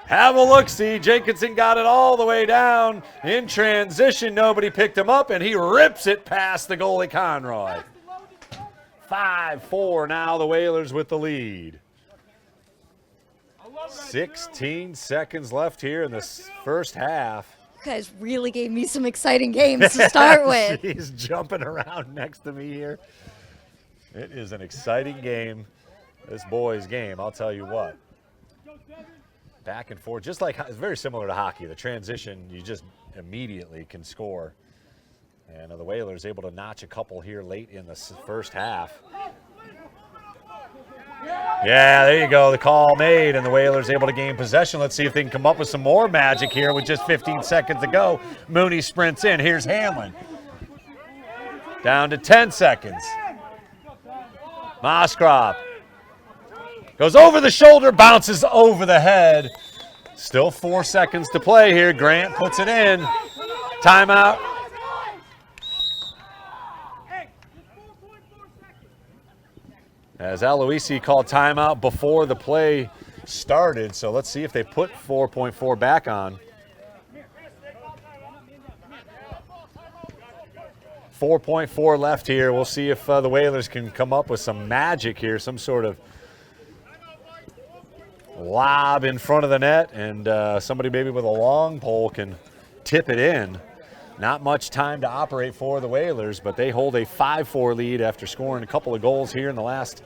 Have a look-see. Jenkinson got it all the way down. In transition, nobody picked him up, and he rips it past the goalie Conroy. 5-4 now, the Whalers with the lead. 16 seconds left here in the first half. You guys really gave me some exciting games to start with. He's jumping around next to me here. It is an exciting game, this boys' game, I'll tell you what. Back and forth, just like, it's very similar to hockey. The transition, you just immediately can score. And the Whalers able to notch a couple here late in the first half. Yeah, there you go. The call made, and the Whalers able to gain possession. Let's see if they can come up with some more magic here with just 15 seconds to go. Mooney sprints in. Here's Hanlon. Down to 10 seconds. Moskropp goes over the shoulder, bounces over the head. Still 4 seconds to play here. Grant puts it in. Timeout. As Aloisi called timeout before the play started, so let's see if they put 4.4 back on. 4.4 left here. We'll see if the Whalers can come up with some magic here, some sort of lob in front of the net, and somebody maybe with a long pole can tip it in. Not much time to operate for the Whalers, but they hold a 5-4 lead after scoring a couple of goals here in the last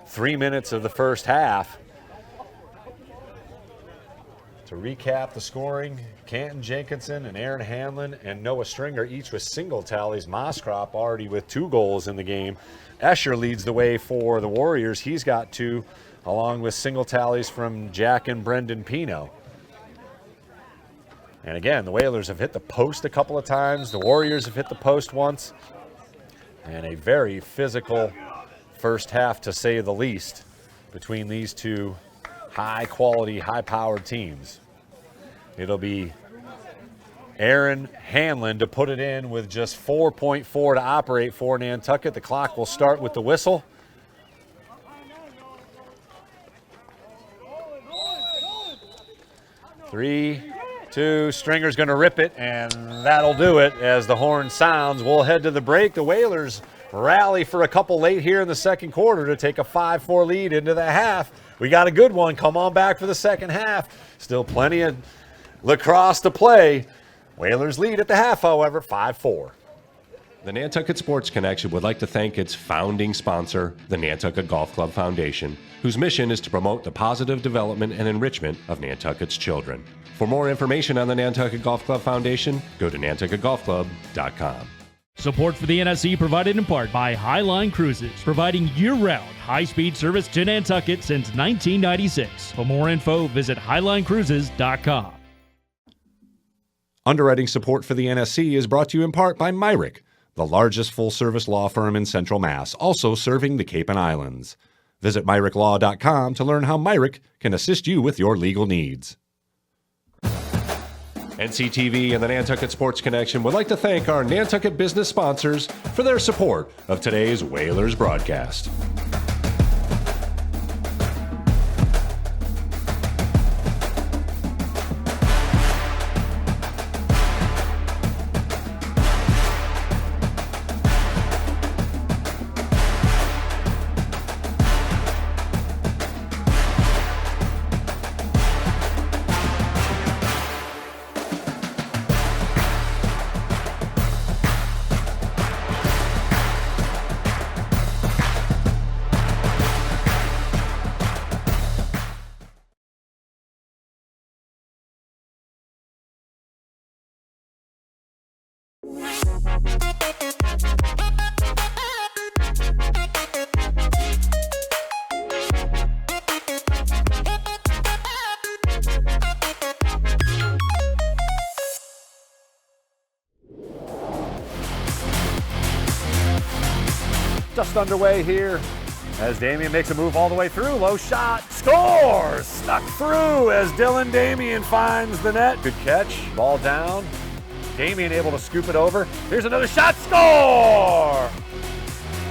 3 minutes of the first half. To recap the scoring, Canton Jenkinson and Aaron Hanlon and Noah Stringer each with single tallies. Moskropp already with 2 goals in the game. Escher leads the way for the Warriors. He's got 2, along with single tallies from Jack and Brendan Pino. And again, the Whalers have hit the post a couple of times. The Warriors have hit the post once. And a very physical first half, to say the least, between these two high-quality, high-powered teams. It'll be Aaron Hanlon to put it in with just 4.4 to operate for Nantucket. The clock will start with the whistle. Three, two, Stringer's going to rip it, and that'll do it as the horn sounds. We'll head to the break. The Whalers rally for a couple late here in the second quarter to take a 5-4 lead into the half. We got a good one. Come on back for the second half. Still plenty of lacrosse to play. Whalers lead at the half, however, 5-4. The Nantucket Sports Connection would like to thank its founding sponsor, the Nantucket Golf Club Foundation, whose mission is to promote the positive development and enrichment of Nantucket's children. For more information on the Nantucket Golf Club Foundation, go to nantucketgolfclub.com. Support for the NSE provided in part by Highline Cruises, providing year-round high-speed service to Nantucket since 1996. For more info, visit highlinecruises.com. Underwriting support for the NSC is brought to you in part by Myrick, the largest full-service law firm in Central Mass, also serving the Cape and Islands. Visit MyrickLaw.com to learn how Myrick can assist you with your legal needs. NCTV and the Nantucket Sports Connection would like to thank our Nantucket business sponsors for their support of today's Whalers broadcast. Just underway here as Damian makes a move all the way through. Low shot, scores! Stuck through as Dylan Damian finds the net. Good catch, ball down. Damian able to scoop it over. Here's another shot, score!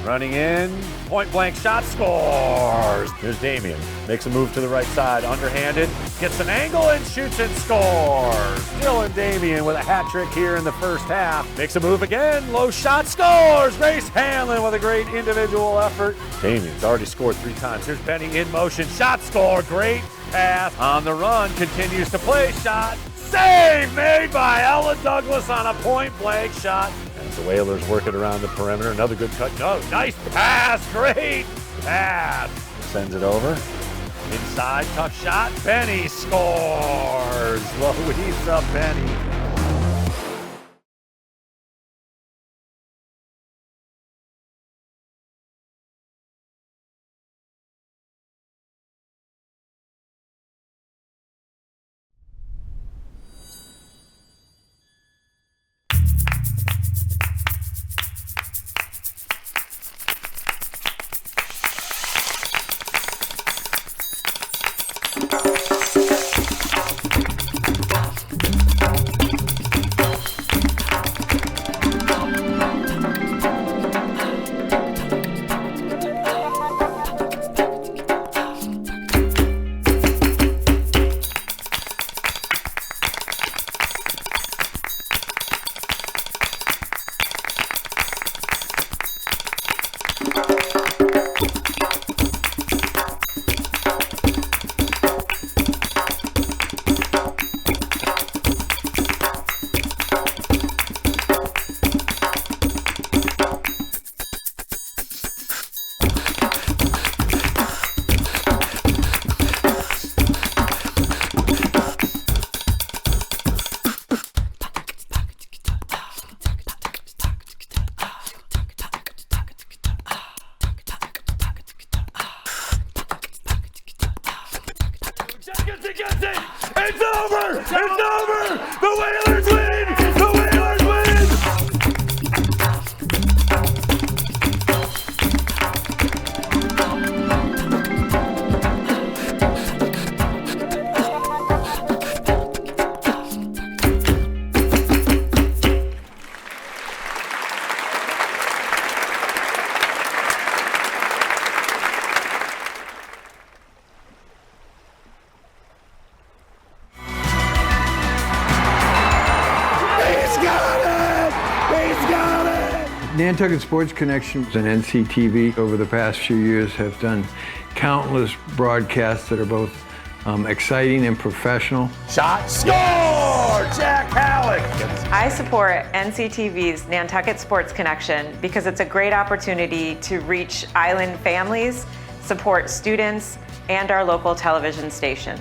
Running in, point blank shot, scores! Here's Damian, makes a move to the right side, underhanded, gets an angle and shoots and scores! Dylan Damian with a hat trick here in the first half. Makes a move again, low shot, scores! Grace Hanlon with a great individual effort. Damian's already scored 3 times. Here's Benny in motion, shot, score, great pass. On the run, continues to play, shot, save made by Ella Douglas on a point blank shot. As the Whalers work it around the perimeter, another good cut. No, nice pass, great pass. Sends it over. Inside, tough shot. Benny scores. Louisa Benny. It's over! It's over! The Whalers win! The Whalers win! Nantucket Sports Connection and NCTV over the past few years have done countless broadcasts that are both exciting and professional. Shot, score! Jack Halleck! I support NCTV's Nantucket Sports Connection because it's a great opportunity to reach island families, support students, and our local television station.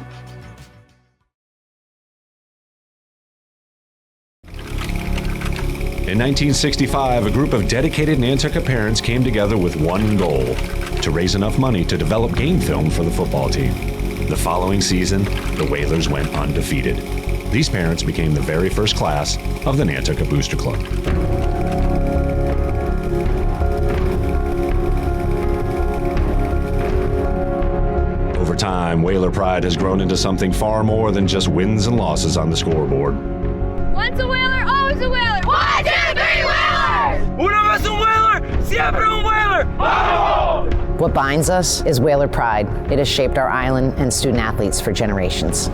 In 1965, a group of dedicated Nantucket parents came together with one goal: to raise enough money to develop game film for the football team. The following season, the Whalers went undefeated. These parents became the very first class of the Nantucket Booster Club. Over time, Whaler pride has grown into something far more than just wins and losses on the scoreboard. Once a Whaler, always a Whaler. 1, 2, 3, Whalers! Una vez un Whaler, siempre un Whaler! ¡Vamos! What binds us is Whaler pride. It has shaped our island and student athletes for generations.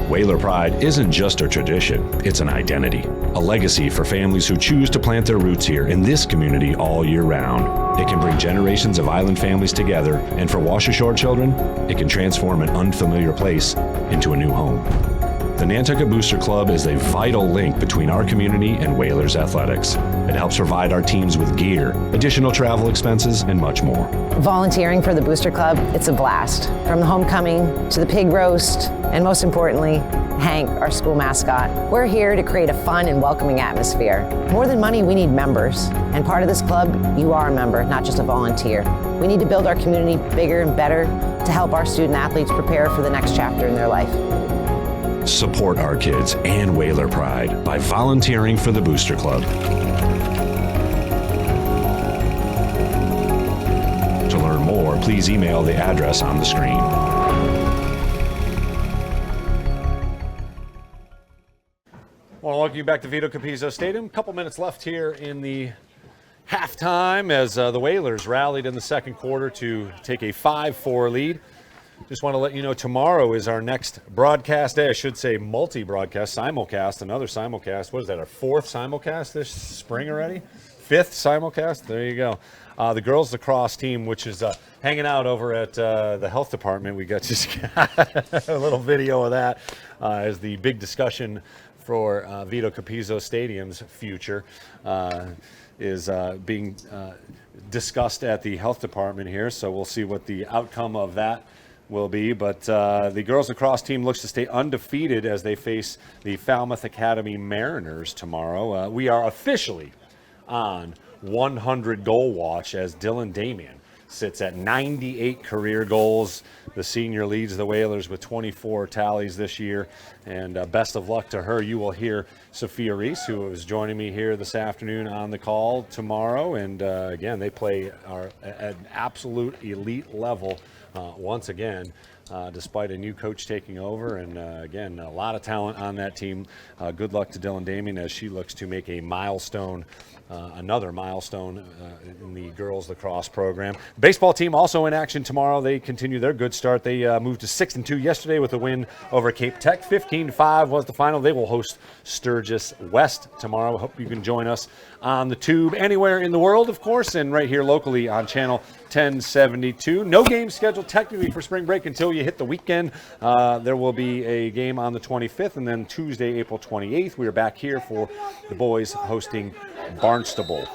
Whaler pride isn't just a tradition, it's an identity, a legacy for families who choose to plant their roots here in this community all year round. It can bring generations of island families together, and for Wash Ashore children, it can transform an unfamiliar place into a new home. The Nantucket Booster Club is a vital link between our community and Whalers athletics. It helps provide our teams with gear, additional travel expenses, and much more. Volunteering for the Booster Club, it's a blast. From the homecoming to the pig roast, and most importantly, Hank, our school mascot. We're here to create a fun and welcoming atmosphere. More than money, we need members. And part of this club, you are a member, not just a volunteer. We need to build our community bigger and better to help our student athletes prepare for the next chapter in their life. Support our kids and Whaler pride by volunteering for the Booster Club. To learn more, please email the address on the screen. Well, welcome you back to Vito Capizzo Stadium. A couple minutes left here in the halftime as the Whalers rallied in the second quarter to take a 5-4 lead. Just want to let you know tomorrow is our next broadcast day. I should say multi-broadcast, simulcast, another simulcast. What is that, our fourth simulcast this spring already? Fifth simulcast? There you go. The girls lacrosse team, which is hanging out over at the health department. We just got a little video of that as the big discussion for Vito Capizzo Stadium's future is being discussed at the health department here. So we'll see what the outcome of that will be, but the girls lacrosse team looks to stay undefeated as they face the Falmouth Academy Mariners tomorrow. We are officially on 100 goal watch as Dylan Damian sits at 98 career goals. The senior leads the Whalers with 24 tallies this year, and best of luck to her. You will hear Sophia Reese, who is joining me here this afternoon on the call tomorrow, and again, they play at an absolute elite level once again, despite a new coach taking over. And again, a lot of talent on that team. Good luck to Dylan Damian as she looks to make a milestone, another milestone in the girls lacrosse program. The baseball team also in action tomorrow. They continue their good start. They moved to 6-2 yesterday with a win over Cape Tech. 15-5 was the final. They will host Sturgis West tomorrow. Hope you can join us on the tube anywhere in the world, of course, and right here locally on channel 1072. No game scheduled technically for spring break until you hit the weekend. There will be a game on the 25th, and then Tuesday, April 28th, we are back here for the boys hosting Barnstable.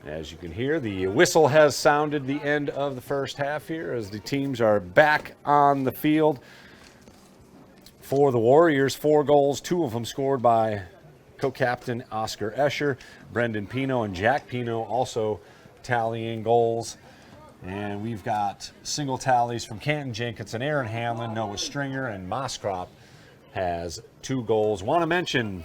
As you can hear, the whistle has sounded the end of the first half here as the teams are back on the field. For the Warriors, 4 goals, 2 of them scored by co-captain Oscar Escher. Brendan Pino and Jack Pino also tallying goals. And we've got single tallies from Canton Jenkinson, Aaron Hamlin, Noah Stringer, and Moskrop has 2 goals. Want to mention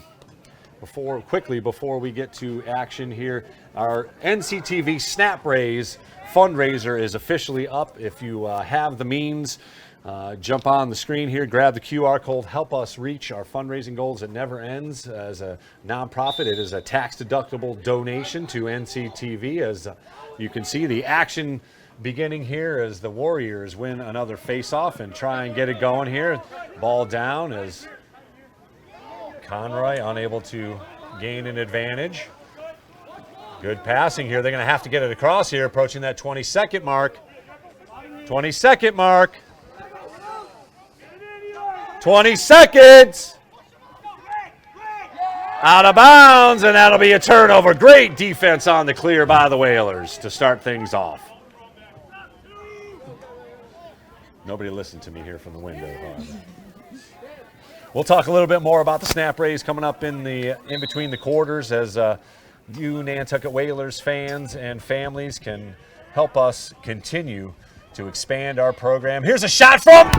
quickly before we get to action here, our NCTV Snap Raise fundraiser is officially up. If you have the means, jump on the screen here, grab the QR code, help us reach our fundraising goals. It never ends. As a nonprofit, it is a tax-deductible donation to NCTV. As you can see, the action beginning here as the Warriors win another face-off and try and get it going here. Ball down as Conroy unable to gain an advantage. Good passing here. They're going to have to get it across here, approaching that 20-second mark. 20-second mark. 20 seconds. Out of bounds, and that'll be a turnover. Great defense on the clear by the Whalers to start things off. Nobody listened to me here from the window. We'll talk a little bit more about the snap raise coming up in between the quarters as you Nantucket Whalers fans and families can help us continue to expand our program. Here's a shot from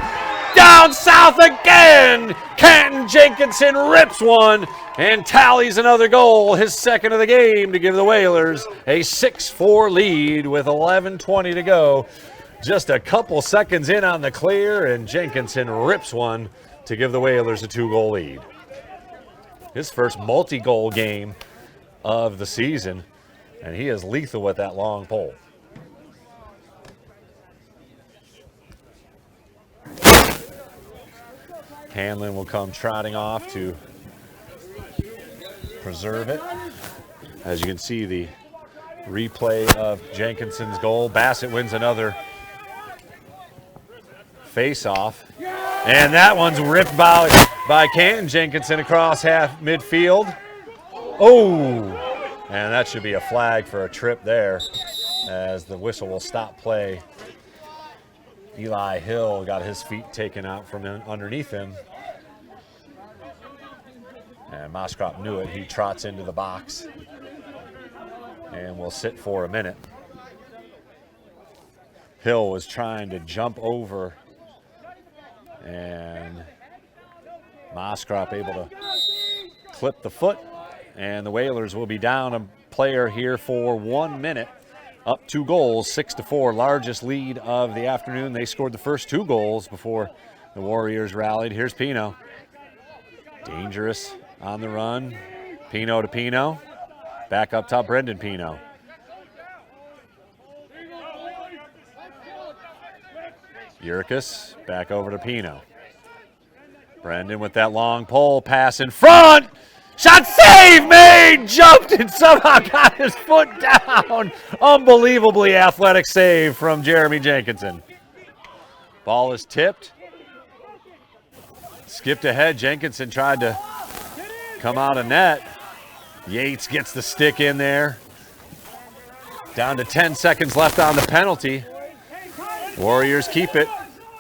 down south again. Canton Jenkinson rips one and tallies another goal, his second of the game, to give the Whalers a 6-4 lead with 11:20 to go. Just a couple seconds in on the clear, and Jenkinson rips one to give the Whalers a 2-goal lead. His first multi-goal game of the season, and he is lethal with that long pole. Hanlon will come trotting off to preserve it. As you can see, the replay of Jenkinson's goal. Bassett wins another face-off. And that one's ripped by Canton Jenkinson across half midfield. Oh! And that should be a flag for a trip there, as the whistle will stop play. Eli Hill got his feet taken out from underneath him. And Moskrop knew it. He trots into the box and will sit for a minute. Hill was trying to jump over, and Moskrop able to clip the foot, and the Whalers will be down a player here for 1 minute. Up 2 goals, 6-4, largest lead of the afternoon. They scored the first 2 goals before the Warriors rallied. Here's Pino. Dangerous on the run. Pino to Pino. Back up top, Brendan Pino. Yurkus back over to Pino. Brendan with that long pole, pass in front. Shot, save made, jumped and somehow got his foot down. Unbelievably athletic save from Jeremy Jenkinson. Ball is tipped. Skipped ahead, Jenkinson tried to come out of net. Yates gets the stick in there. Down to 10 seconds left on the penalty. Warriors keep it.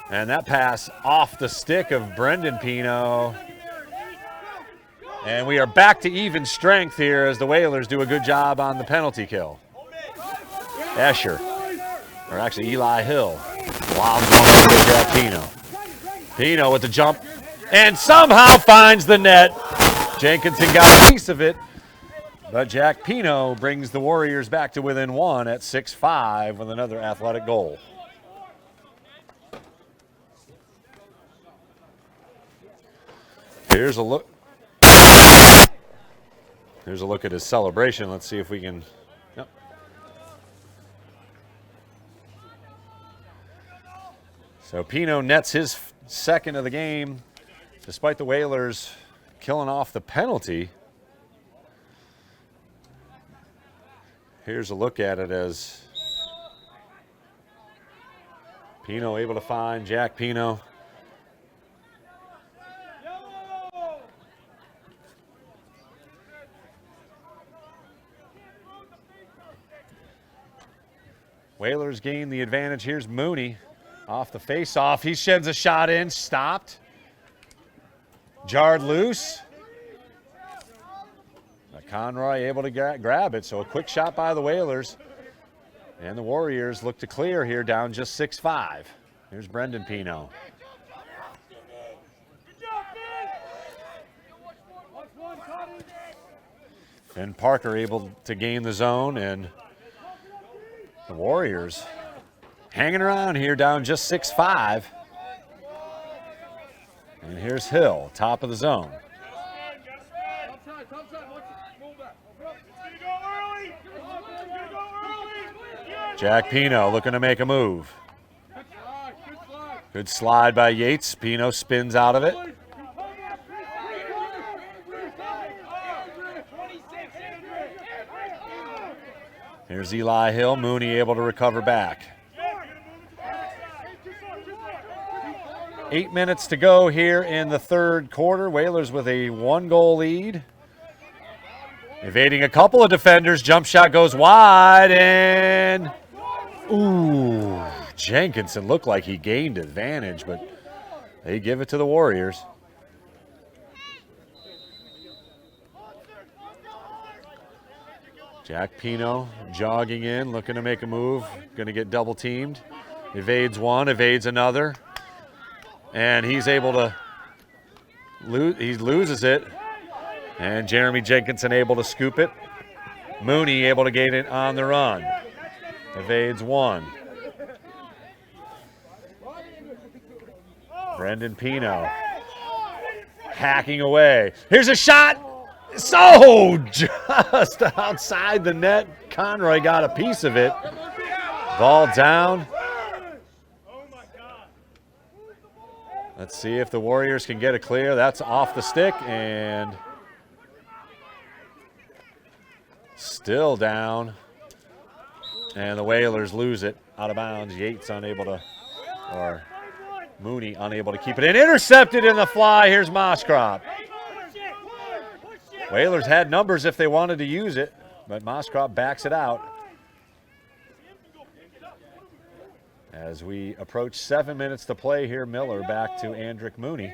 And that pass off the stick of Brendan Pino. And we are back to even strength here as the Whalers do a good job on the penalty kill. Escher, or actually Eli Hill, lobs one over to Jack Pino. Pino with the jump and somehow finds the net. Jenkinson got a piece of it, but Jack Pino brings the Warriors back to within 1 at 6-5 with another athletic goal. Here's a look. Here's a look at his celebration. Let's see if we can. Yep. So Pino nets his second of the game, despite the Whalers killing off the penalty. Here's a look at it as Pino able to find Jack Pino. Whalers gain the advantage. Here's Mooney off the face-off. He sheds a shot in, stopped. Jarred loose. Conroy able to grab it, so a quick shot by the Whalers. And the Warriors look to clear here, down just 6-5. Here's Brendan Pino. Finn Parker able to gain the zone, and the Warriors hanging around here, down just 6-5. And here's Hill, top of the zone. Jack Pino looking to make a move. Good slide by Yates. Pino spins out of it. There's Eli Hill. Mooney able to recover back. 8 minutes to go here in the third quarter. Whalers with a 1-goal lead. Evading a couple of defenders. Jump shot goes wide, and ooh, Jenkinson looked like he gained advantage, but they give it to the Warriors. Jack Pino jogging in, looking to make a move. Going to get double teamed. Evades one, evades another. And he's able to he loses it. And Jeremy Jenkinson able to scoop it. Mooney able to get it on the run. Evades one. Brendan Pino hacking away. Here's a shot. So just outside the net. Conroy got a piece of it. Ball down. Let's see if the Warriors can get a clear. That's off the stick and still down. And the Whalers lose it out of bounds. Yates unable to, or Mooney unable to keep it in. Intercepted in the fly. Here's Moskrop. Whalers had numbers if they wanted to use it, but Moskrop backs it out. As we approach 7 minutes to play here, Miller back to Andrick Mooney.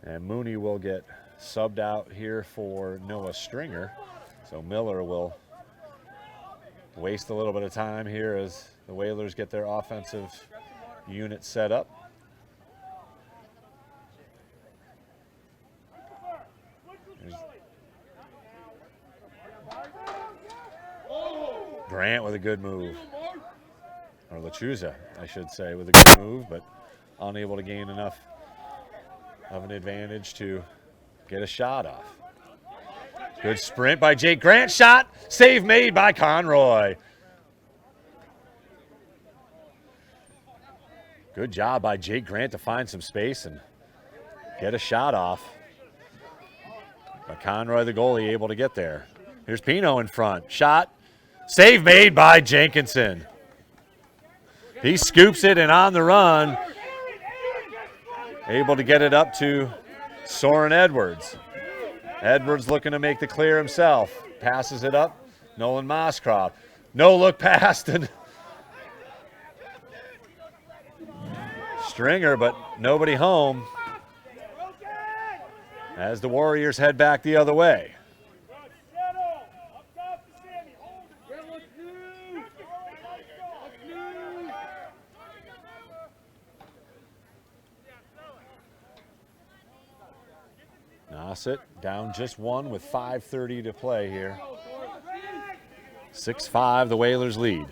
And Mooney will get subbed out here for Noah Stringer. So Miller will waste a little bit of time here as the Whalers get their offensive unit set up. Grant with a good move, or Lachuza, I should say, with a good move, but unable to gain enough of an advantage to get a shot off. Good sprint by Jake Grant, shot, save made by Conroy. Good job by Jake Grant to find some space and get a shot off. But Conroy, the goalie, able to get there. Here's Pino in front, shot. Save made by Jenkinson. He scoops it and on the run, able to get it up to Soren Edwards. Edwards looking to make the clear himself. Passes it up, Nolan Moskrop. No look past and Stringer, but nobody home as the Warriors head back the other way. Nauset down just one with 5:30 to play here. 6-5, the Whalers lead.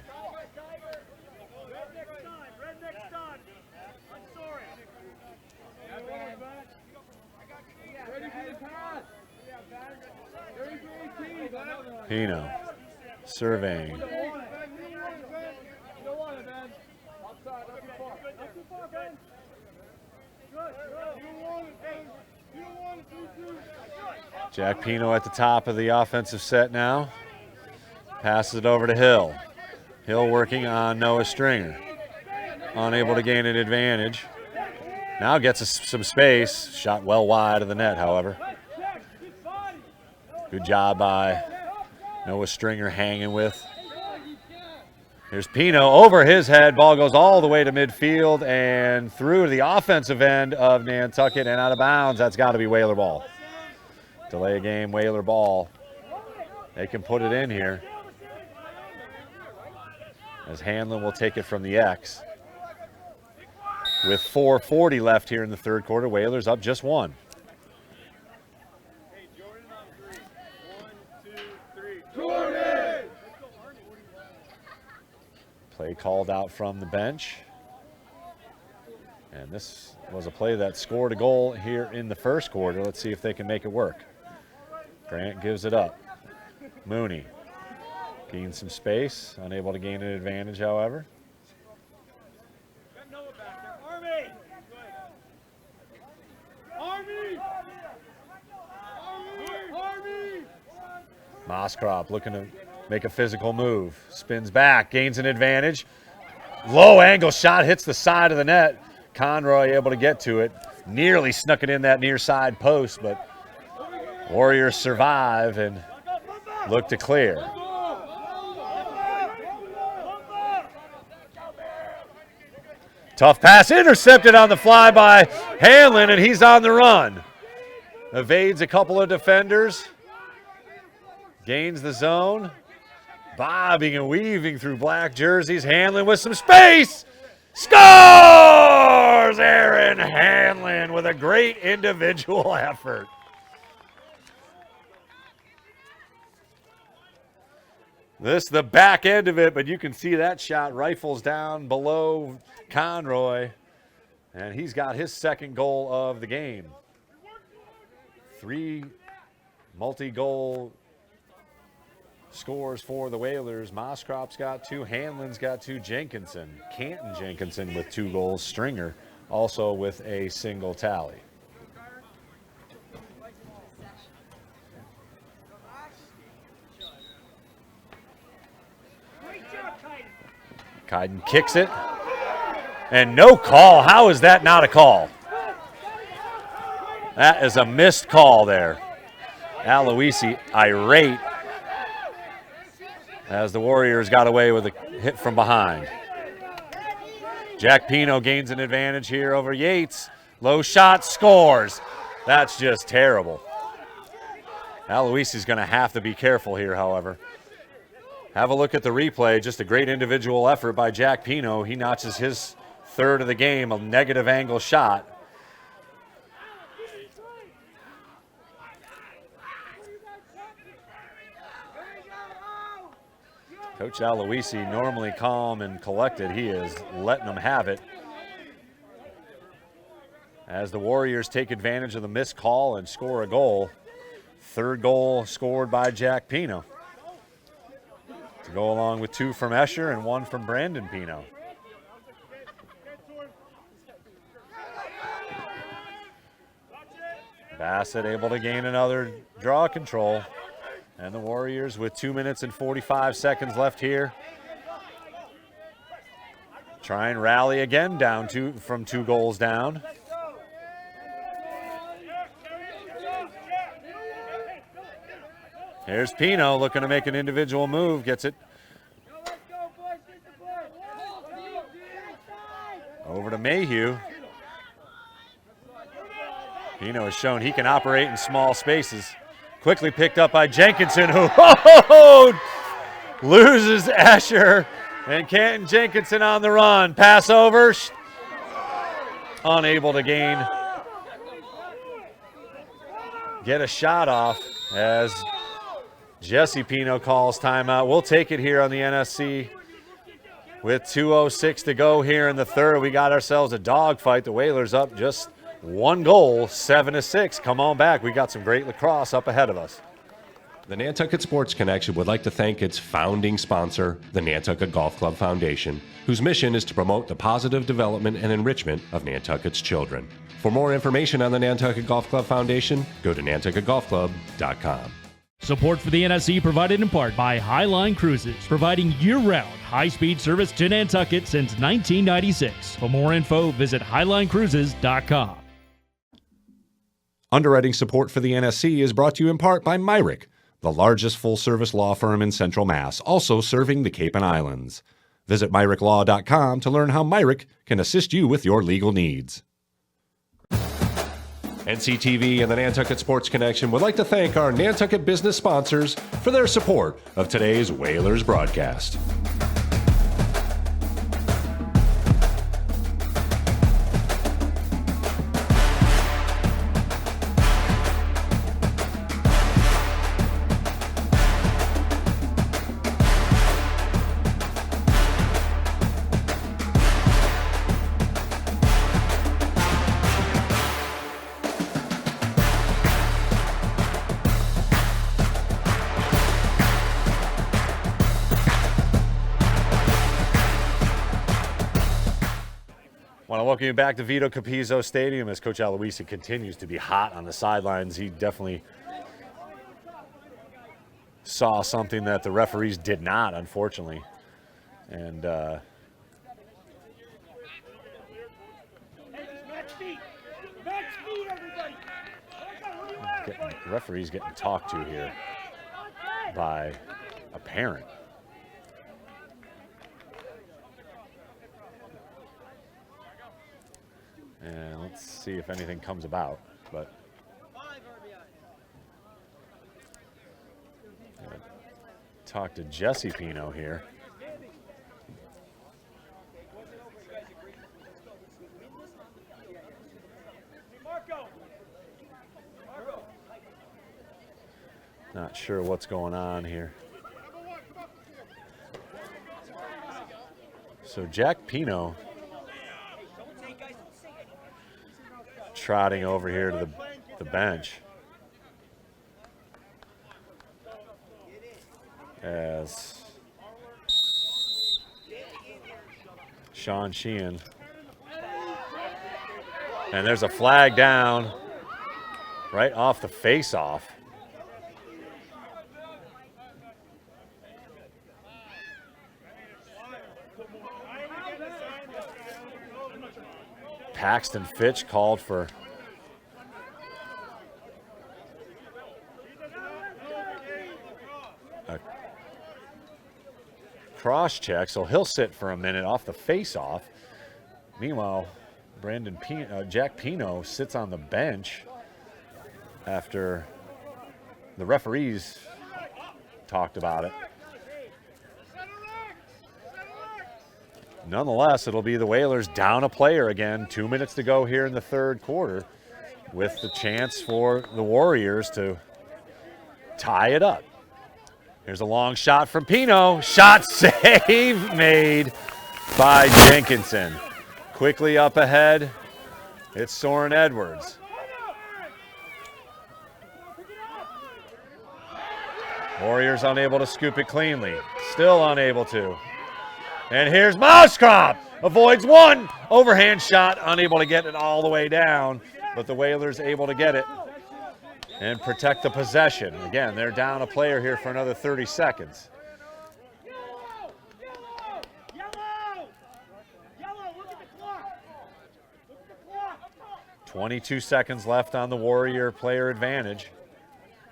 Pino surveying. Jack Pino at the top of the offensive set now. Passes it over to Hill. Hill working on Noah Stringer. Unable to gain an advantage. Now gets some space. Shot well wide of the net, however. Good job by Noah Stringer hanging with. Here's Pino over his head. Ball goes all the way to midfield and through to the offensive end of Nantucket and out of bounds. That's got to be Whaler ball. Delay a game, Whaler ball. They can put it in here. As Hanlon will take it from the X. With 4:40 left here in the third quarter, Whalers up just one. Play called out from the bench. And this was a play that scored a goal here in the first quarter. Let's see if they can make it work. Grant gives it up. Mooney gains some space, unable to gain an advantage, however. Moskrop looking to make a physical move. Spins back, gains an advantage. Low angle shot hits the side of the net. Conroy able to get to it. Nearly snuck it in that near side post, but Warriors survive and look to clear. Tough pass intercepted on the fly by Hanlon, and he's on the run. Evades a couple of defenders. Gains the zone. Bobbing and weaving through black jerseys. Hanlon with some space. Scores! Aaron Hanlon with a great individual effort. This is the back end of it, but you can see that shot rifles down below Conroy, and he's got his second goal of the game. 3 multi-goal scores for the Whalers. Moskrop's got 2, Hanlon's got 2, Jenkinson, Canton Jenkinson with 2 goals, Stringer also with a single tally. Kaiden kicks it, and no call. How is that not a call? That is a missed call there. Aloisi irate as the Warriors got away with a hit from behind. Jack Pino gains an advantage here over Yates. Low shot, scores. That's just terrible. Aloisi's going to have to be careful here, however. Have a look at the replay. Just a great individual effort by Jack Pino. He notches his third of the game, a negative angle shot. Coach Aloisi, normally calm and collected, he is letting them have it. As the Warriors take advantage of the missed call and score a goal. Third goal scored by Jack Pino. To go along with 2 from Escher and 1 from Brandon Pino. Bassett able to gain another draw control. And the Warriors with 2 minutes and 45 seconds left here. Try and rally again down from 2 goals down. Here's Pino looking to make an individual move, gets it over to Mayhew. Pino has shown he can operate in small spaces. Quickly picked up by Jenkinson, who loses Escher, and Canton Jenkinson on the run. Pass over, unable to get a shot off as Jesse Pino calls timeout. We'll take it here on the NSC with 2:06 to go here in the third. We got ourselves a dogfight. The Whalers up just 1 goal, 7-6. Come on back. We got some great lacrosse up ahead of us. The Nantucket Sports Connection would like to thank its founding sponsor, the Nantucket Golf Club Foundation, whose mission is to promote the positive development and enrichment of Nantucket's children. For more information on the Nantucket Golf Club Foundation, go to nantucketgolfclub.com. Support for the NSC provided in part by Highline Cruises, providing year-round high-speed service to Nantucket since 1996. For more info, visit highlinecruises.com. Underwriting support for the NSC is brought to you in part by Myrick, the largest full-service law firm in Central Mass, also serving the Cape and Islands. Visit MyrickLaw.com to learn how Myrick can assist you with your legal needs. NCTV and the Nantucket Sports Connection would like to thank our Nantucket business sponsors for their support of today's Whalers broadcast. Want to welcome you back to Vito Capizzo Stadium as Coach Aloisi continues to be hot on the sidelines. He definitely saw something that the referees did not, unfortunately. And referees getting talked to here by a parent. And let's see if anything comes about. But talk to Jesse Pino here. Not sure what's going on here. So Jack Pino trotting over here to the bench as Sean Sheehan. And there's a flag down right off the face-off. Paxton Fitch called for a cross check, so he'll sit for a minute off the face-off. Meanwhile, Jack Pino sits on the bench after the referees talked about it. Nonetheless, it'll be the Whalers down a player again. 2 minutes to go here in the third quarter with the chance for the Warriors to tie it up. Here's a long shot from Pino. Shot save made by Jenkinson. Quickly up ahead, it's Soren Edwards. Warriors unable to scoop it cleanly. Still unable to. And here's Moskrop, avoids one overhand shot, unable to get it all the way down, but the Whalers able to get it and protect the possession. Again, they're down a player here for another 30 seconds. 22 seconds left on the Warrior player advantage,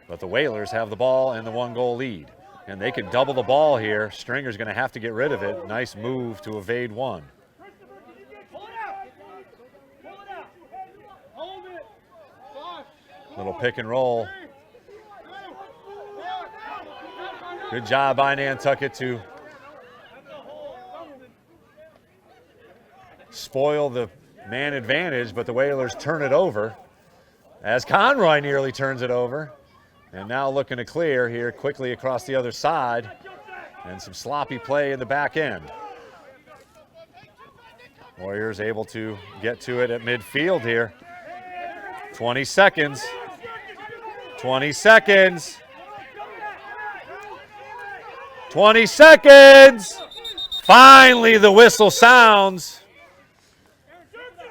but the Whalers have the ball and the 1-goal lead. And they can double the ball here. Stringer's going to have to get rid of it. Nice move to evade one. Little pick and roll. Good job by Nantucket to spoil the man advantage, but the Whalers turn it over as Conroy nearly turns it over. And now looking to clear here quickly across the other side, and some sloppy play in the back end. Warriors able to get to it at midfield here. 20 seconds. 20 seconds. 20 seconds. Finally, the whistle sounds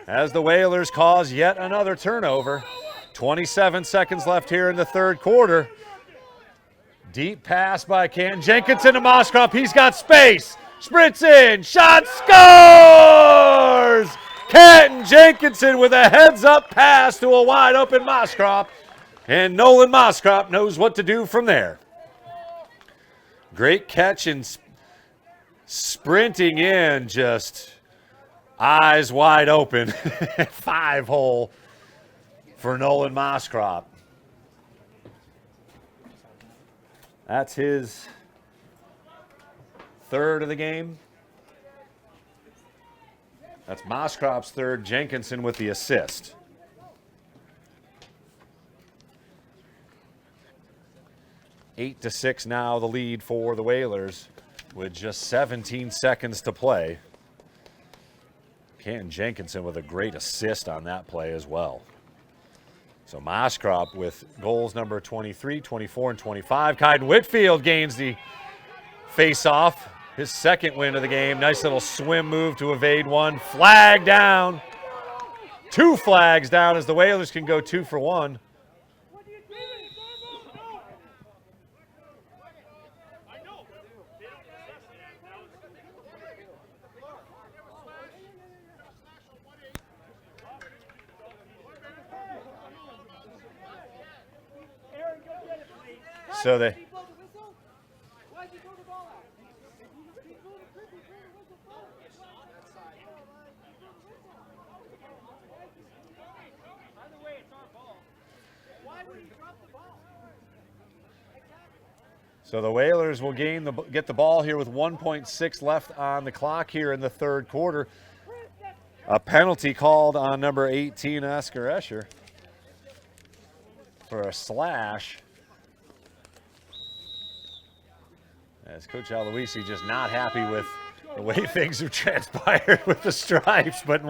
as the Whalers cause yet another turnover. 27 seconds left here in the third quarter. Deep pass by Canton Jenkinson to Moskrop. He's got space. Sprints in. Shot scores! Canton Jenkinson with a heads-up pass to a wide-open Moskrop. And Nolan Moskrop knows what to do from there. Great catch and sprinting in, just eyes wide open. 5-hole. For Nolan Moskrop. That's his third of the game. That's Moskrop's third. Jenkinson with the assist. Eight to 6 now the lead for the Whalers with just 17 seconds to play. Canton Jenkinson with a great assist on that play as well. So Moskrop with goals number 23, 24, and 25. Kaiden Whitfield gains the face-off. His second win of the game. Nice little swim move to evade one. Flag down. 2 flags down as the Whalers can go 2 for 1. So they. So the Whalers will get the ball here with 1.6 left on the clock here in the third quarter. A penalty called on number 18, Oscar Escher, for a slash. As Coach Aloisi just not happy with the way things have transpired with the Stripes, but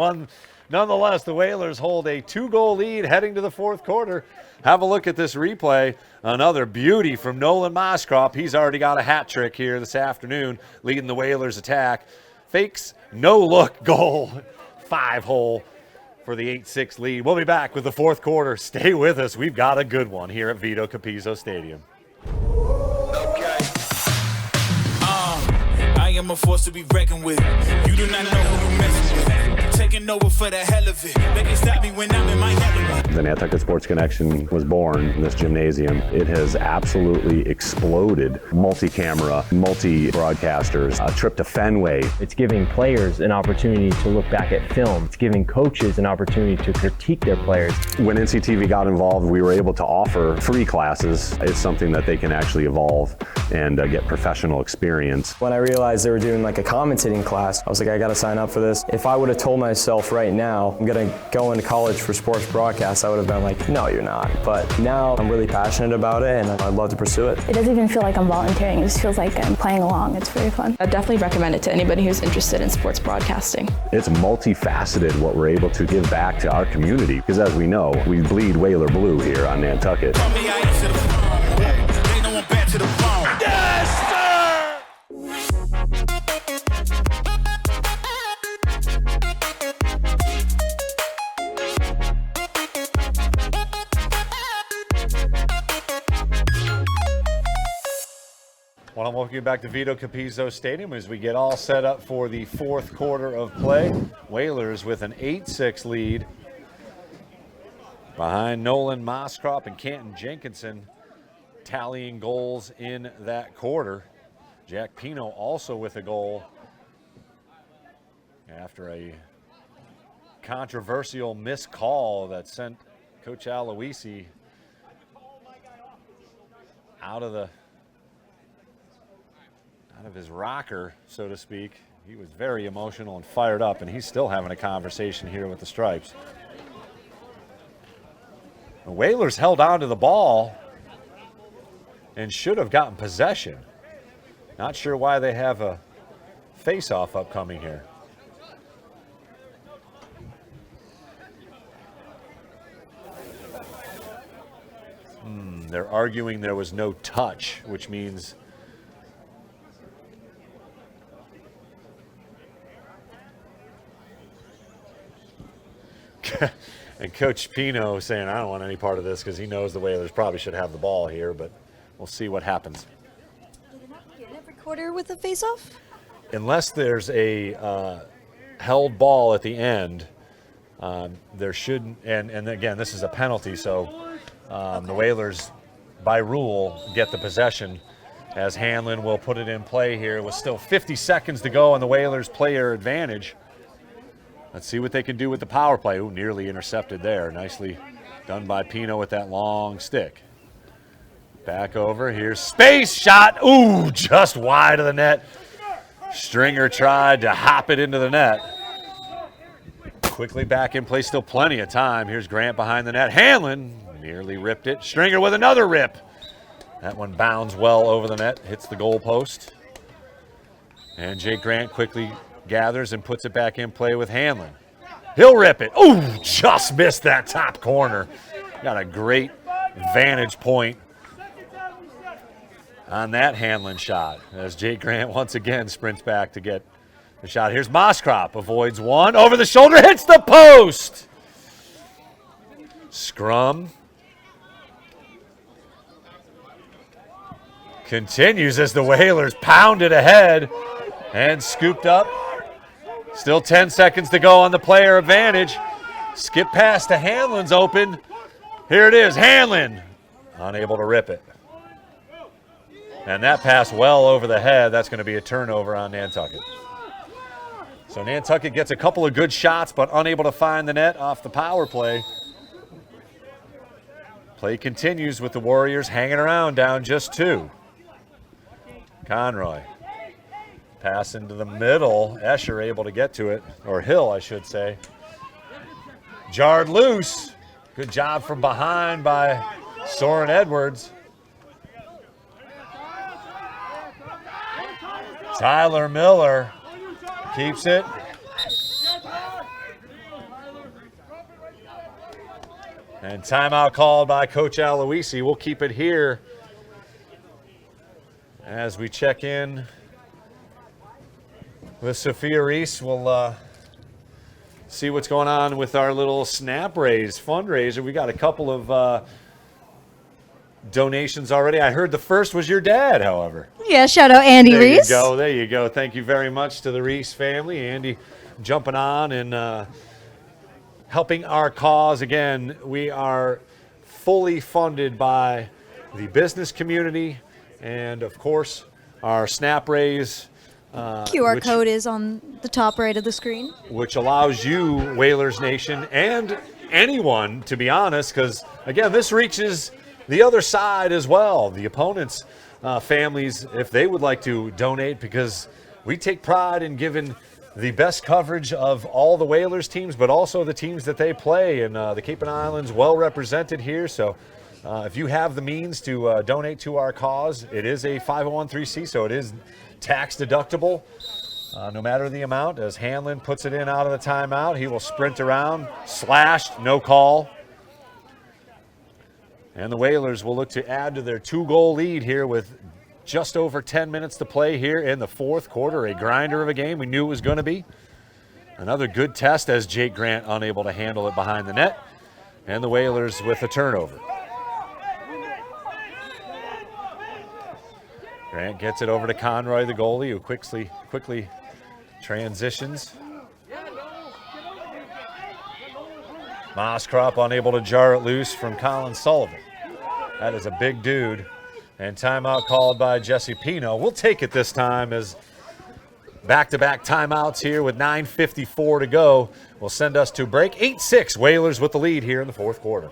nonetheless, the Whalers hold a 2-goal lead heading to the fourth quarter. Have a look at this replay. Another beauty from Nolan Moskrop. He's already got a hat trick here this afternoon, leading the Whalers attack. Fakes, no-look goal, 5-hole for the 8-6 lead. We'll be back with the fourth quarter. Stay with us. We've got a good one here at Vito Capizzo Stadium. I am a force to be reckoned with. You do not know who you messing with. Taking over for the hell of it. They can stop me when I'm in my element. The Nantucket Sports Connection was born in this gymnasium. It has absolutely exploded. Multi-camera, multi-broadcasters, a trip to Fenway. It's giving players an opportunity to look back at film. It's giving coaches an opportunity to critique their players. When NCTV got involved, we were able to offer free classes. It's something that they can actually evolve and get professional experience. When I realized they were doing like a commentating class, I was like, I gotta sign up for this. If I would have told myself right now, I'm gonna go into college for sports broadcast, I would have been like, no, you're not. But now I'm really passionate about it and I'd love to pursue it. It doesn't even feel like I'm volunteering. It just feels like I'm playing along. It's very fun. I definitely recommend it to anybody who's interested in sports broadcasting. It's multifaceted what we're able to give back to our community, because as we know, we bleed Whaler blue here on Nantucket. Yes, sir! Well, I'm welcoming you back to Vito Capizzo Stadium as we get all set up for the fourth quarter of play. Whalers with an 8-6 lead behind Nolan Moskrop and Canton Jenkinson tallying goals in that quarter. Jack Pino also with a goal after a controversial missed call that sent Coach Aloisi out of his rocker, so to speak. He was very emotional and fired up, and he's still having a conversation here with the Stripes. The Whalers held on to the ball and should have gotten possession. Not sure why they have a face-off upcoming here. They're arguing there was no touch, which means and Coach Pino saying, I don't want any part of this, because he knows the Whalers probably should have the ball here, but we'll see what happens. Do they not begin every quarter with a face-off? Unless there's a held ball at the end, there shouldn't, and again, this is a penalty, so the Whalers, by rule, get the possession, as Hanlon will put it in play here with still 50 seconds to go on the Whalers' player advantage. Let's see what they can do with the power play. Ooh, nearly intercepted there. Nicely done by Pino with that long stick. Back over. Here's space shot. Ooh, just wide of the net. Stringer tried to hop it into the net. Quickly back in play. Still plenty of time. Here's Grant behind the net. Hanlon nearly ripped it. Stringer with another rip. That one bounds well over the net. Hits the goal post. And Jake Grant quickly gathers and puts it back in play with Hanlon. He'll rip it. Ooh, just missed that top corner. Got a great vantage point on that Hanlon shot as Jake Grant once again sprints back to get the shot. Here's Moskrop, avoids one, over the shoulder, hits the post. Scrum continues as the Whalers pound it ahead and scooped up. Still 10 seconds to go on the player advantage. Skip pass to Hanlon's open. Here it is, Hanlon. Unable to rip it. And that pass well over the head. That's going to be a turnover on Nantucket. So Nantucket gets a couple of good shots, but unable to find the net off the power play. Play continues with the Warriors hanging around, down just 2. Conroy. Pass into the middle. Escher able to get to it, or Hill, I should say. Jarred loose. Good job from behind by Soren Edwards. Tyler Miller keeps it. And timeout called by Coach Aloisi. We'll keep it here as we check in with Sophia Reese. We'll see what's going on with our little Snap Raise fundraiser. We got a couple of donations already. I heard the first was your dad, however. Yeah, shout out Andy Reese. There you go. Thank you very much to the Reese family. Andy jumping on and helping our cause. Again, we are fully funded by the business community and, of course, our Snap Raise. QR code is on the top right of the screen. Which allows you, Whalers Nation, and anyone, to be honest, because, again, this reaches the other side as well, the opponents' families, if they would like to donate, because we take pride in giving the best coverage of all the Whalers teams, but also the teams that they play, and the Cape and Islands well represented here. So if you have the means to donate to our cause, it is a 501(c), so it is tax deductible, no matter the amount. As Hanlon puts it in out of the timeout, he will sprint around, slashed, no call. And the Whalers will look to add to their 2-goal lead here with just over 10 minutes to play here in the fourth quarter. A grinder of a game. We knew it was going to be. Another good test as Jake Grant unable to handle it behind the net. And the Whalers with a turnover. Grant gets it over to Conroy, the goalie, who quickly transitions. Moskrop unable to jar it loose from Colin Sullivan. That is a big dude. And timeout called by Jesse Pino. We'll take it this time as back-to-back timeouts here with 9:54 to go will send us to break. 8-6, Whalers with the lead here in the fourth quarter.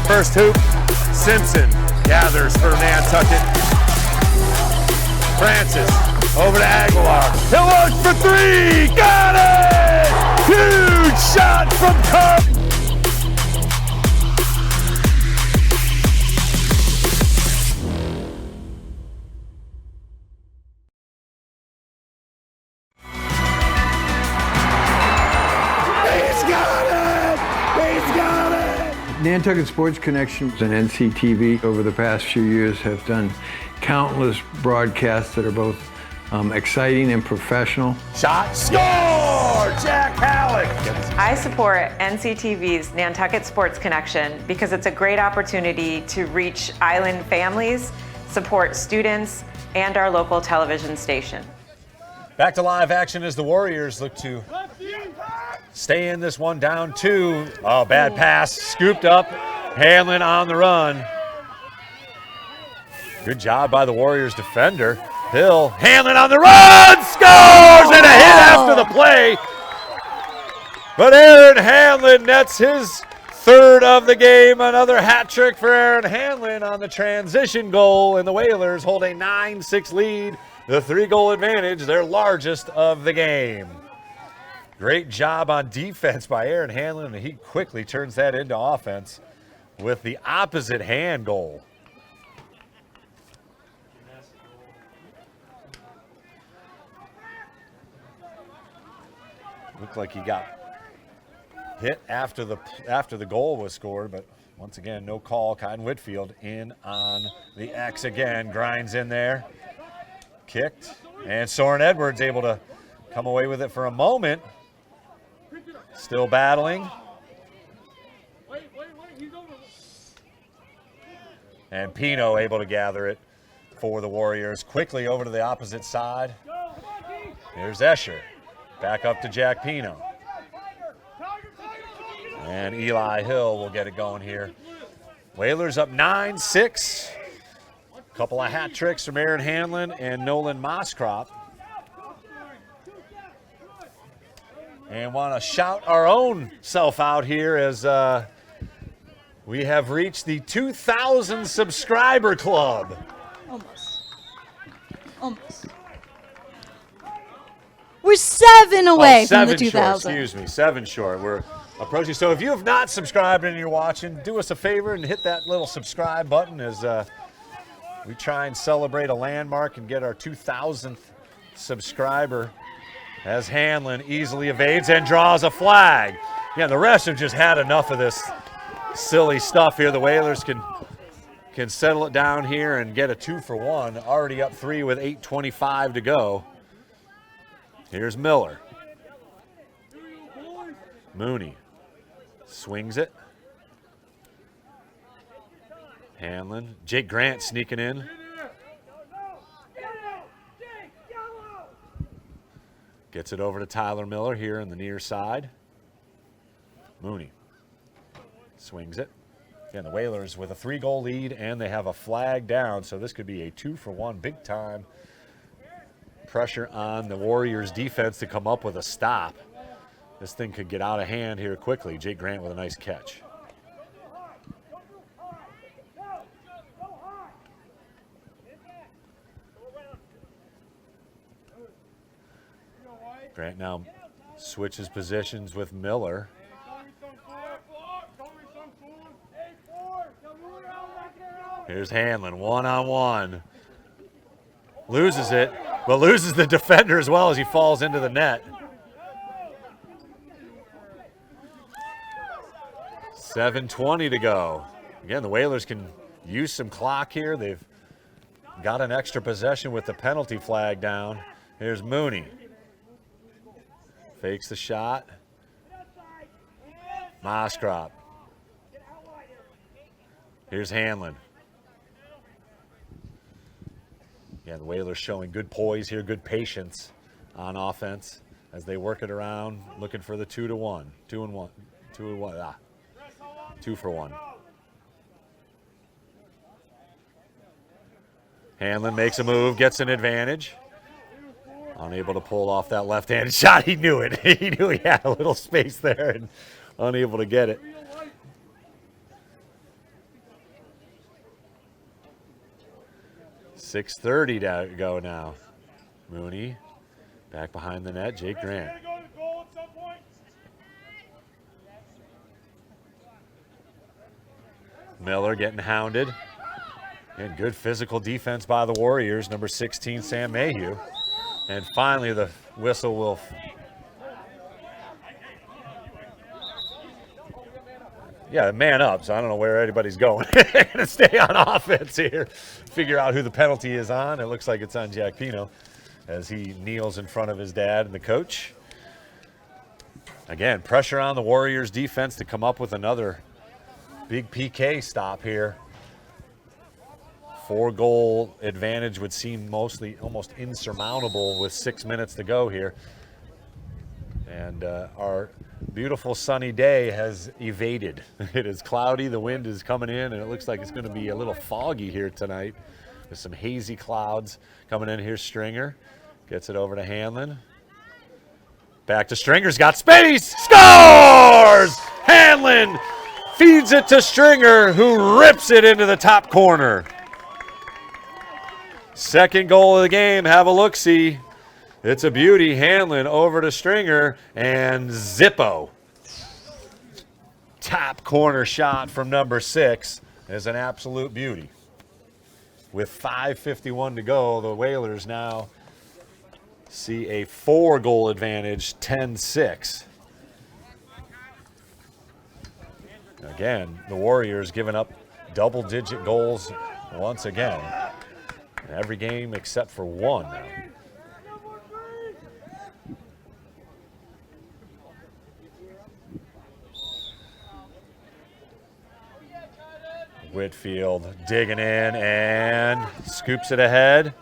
First hoop, Simpson gathers for Nantucket. Francis over to Aguilar. He'll look for 3. Got it! Huge shot from Carr. Nantucket Sports Connection and NCTV over the past few years have done countless broadcasts that are both exciting and professional. Shot, score! Jack Halleck! I support NCTV's Nantucket Sports Connection because it's a great opportunity to reach island families, support students, and our local television station. Back to live action as the Warriors look to stay in this one, down 2. Oh, bad pass, scooped up. Hanlon on the run. Good job by the Warriors defender. Hill, Hanlon on the run, scores, and a hit after the play. But Aaron Hanlon nets his 3rd of the game. Another hat trick for Aaron Hanlon on the transition goal, and the Whalers hold a 9-6 lead. The 3-goal advantage, their largest of the game. Great job on defense by Aaron Hanlon, and he quickly turns that into offense with the opposite hand goal. Looked like he got hit after the goal was scored, but once again, no call. Kyden Whitfield in on the X again, grinds in there. Kicked, and Soren Edwards able to come away with it for a moment. Still battling. And Pino able to gather it for the Warriors. Quickly over to the opposite side. Here's Escher. Back up to Jack Pino. And Eli Hill will get it going here. Whalers up 9-6. Couple of hat tricks from Aaron Hanlon and Nolan Moskrop. And want to shout our own self out here as we have reached the 2,000 subscriber club. Almost. We're 7 away from the 2,000. Excuse me, 7 short. We're approaching. So if you have not subscribed and you're watching, do us a favor and hit that little subscribe button as we try and celebrate a landmark and get our 2,000th subscriber. As Hanlon easily evades and draws a flag. Yeah, the rest have just had enough of this silly stuff here. The Whalers can settle it down here and get a 2-for-1. Already up 3 with 8:25 to go. Here's Miller. Mooney swings it. Hanlon. Jake Grant sneaking in. Gets it over to Tyler Miller here on the near side. Mooney swings it. Again, the Whalers with a 3-goal lead, and they have a flag down, so this could be a 2-for-1. Big time pressure on the Warriors defense to come up with a stop. This thing could get out of hand here quickly. Jake Grant with a nice catch. Grant now switches positions with Miller. Here's Hanlon, one-on-one. Loses it, but loses the defender as well as he falls into the net. 7:20 to go. Again, the Whalers can use some clock here. They've got an extra possession with the penalty flag down. Here's Mooney. Fakes the shot. Moskrop. Here's Hanlon. Yeah, the Whalers showing good poise here, good patience on offense as they work it around, looking for the 2-1. 2-for-1. Hanlon makes a move, gets an advantage. Unable to pull off that left-handed shot. He knew it. He knew he had a little space there and unable to get it. .6:30 to go now. Mooney back behind the net. Jake Grant. Miller getting hounded. And good physical defense by the Warriors. Number 16, Sam Mayhew. And finally, the whistle will. Yeah, man up, so I don't know where anybody's going. They're going to stay on offense here. Figure out who the penalty is on. It looks like it's on Jack Pino as he kneels in front of his dad and the coach. Again, pressure on the Warriors defense to come up with another big PK stop here. 4-goal advantage would seem almost insurmountable with 6 minutes to go here. And our beautiful sunny day has evaded. It is cloudy, the wind is coming in, and it looks like it's going to be a little foggy here tonight with some hazy clouds coming in. Here's Stringer. Gets it over to Hanlon. Back to Stringer's got space. Scores! Hanlon feeds it to Stringer, who rips it into the top corner. Second goal of the game. Have a look-see. It's a beauty. Hanlon over to Stringer, and Zippo. Top corner shot from number 6 is an absolute beauty. With 5:51 to go, the Whalers now see a 4-goal advantage, 10-6. Again, the Warriors giving up double-digit goals once again. Every game except for one now. Whitfield digging in and scoops it ahead.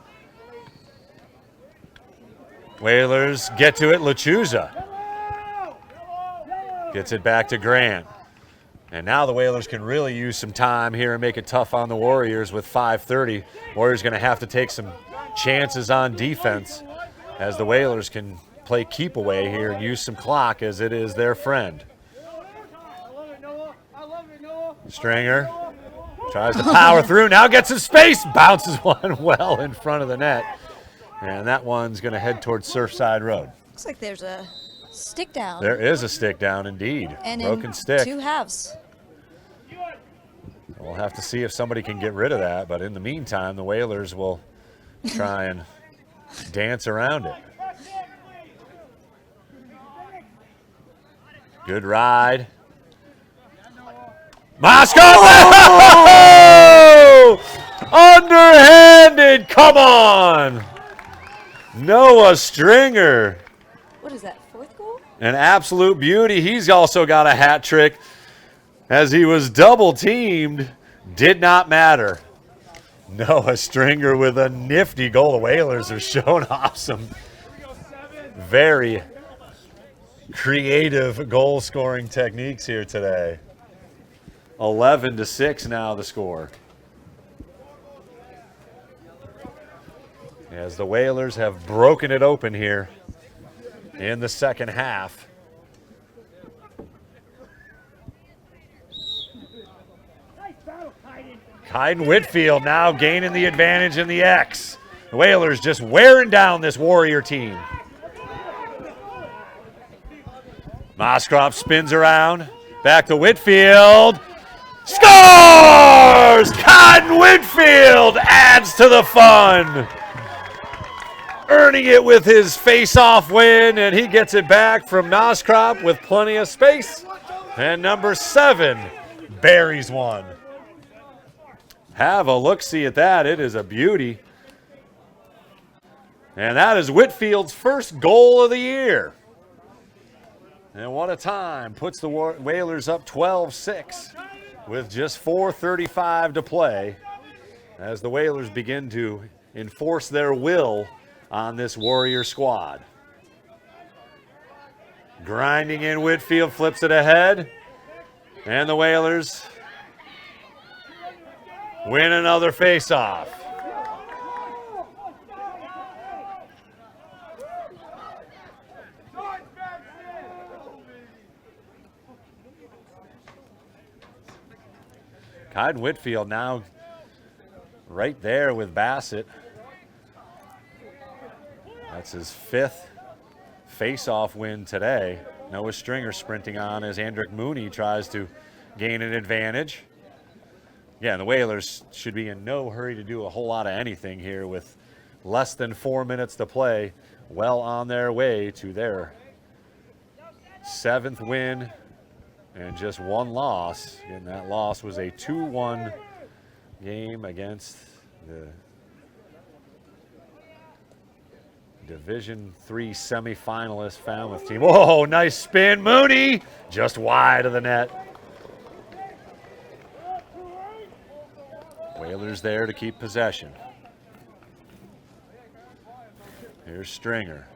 Whalers get to it. Lechuza gets it back to Grant. And now the Whalers can really use some time here and make it tough on the Warriors with 5:30. Warriors going to have to take some chances on defense as the Whalers can play keep away here and use some clock as it is their friend. Stringer tries to power through, now gets some space, bounces one well in front of the net. And that one's going to head towards Surfside Road. Looks like there's a stick down. There is a stick down indeed. And broken in stick. 2 halves. We'll have to see if somebody can get rid of that, but in the meantime, the Whalers will try and dance around it. Good ride. Moscow! Oh! Underhanded, come on! Noah Stringer. What is that, 4th goal? An absolute beauty. He's also got a hat trick as he was double teamed. Did not matter. Noah Stringer with a nifty goal. The Whalers are showing off some very creative goal scoring techniques here today. 11-6 now the score. As the Whalers have broken it open here in the second half. Hyden Whitfield now gaining the advantage in the X. The Whalers just wearing down this Warrior team. Moskroff spins around. Back to Whitfield. Scores! Hyden Whitfield adds to the fun. Earning it with his face-off win, and he gets it back from Noskrop with plenty of space. And number 7 buries one. Have a look-see at that. It is a beauty. And that is Whitfield's first goal of the year. And what a time. Puts the Whalers up 12-6 with just 4:35 to play as the Whalers begin to enforce their will on this Warrior squad. Grinding in Whitfield, flips it ahead. And the Whalers win another face-off. Hyden Whitfield now right there with Bassett. That's his 5th face-off win today. Noah Stringer sprinting on as Andrick Mooney tries to gain an advantage. Yeah, the Whalers should be in no hurry to do a whole lot of anything here with less than 4 minutes to play. Well on their way to their 7th win and just 1 loss. And that loss was a 2-1 game against the Division III semifinalist Falmouth team. Whoa, nice spin. Mooney just wide of the net. Whalers there to keep possession. Here's Stringer.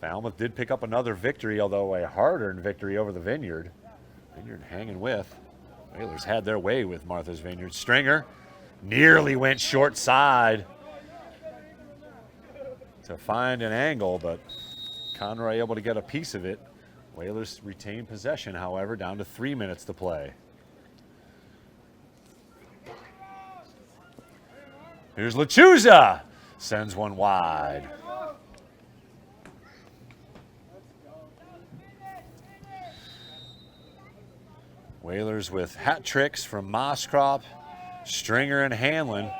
Falmouth did pick up another victory, although a hard-earned victory over the Vineyard. Vineyard hanging with. Whalers had their way with Martha's Vineyard. Stringer nearly went short side to find an angle, but Conroy able to get a piece of it. Whalers retain possession, however, down to 3 minutes to play. Here's Lechuza. Sends one wide. Whalers with hat tricks from Moskrop, Stringer, and Hanlon.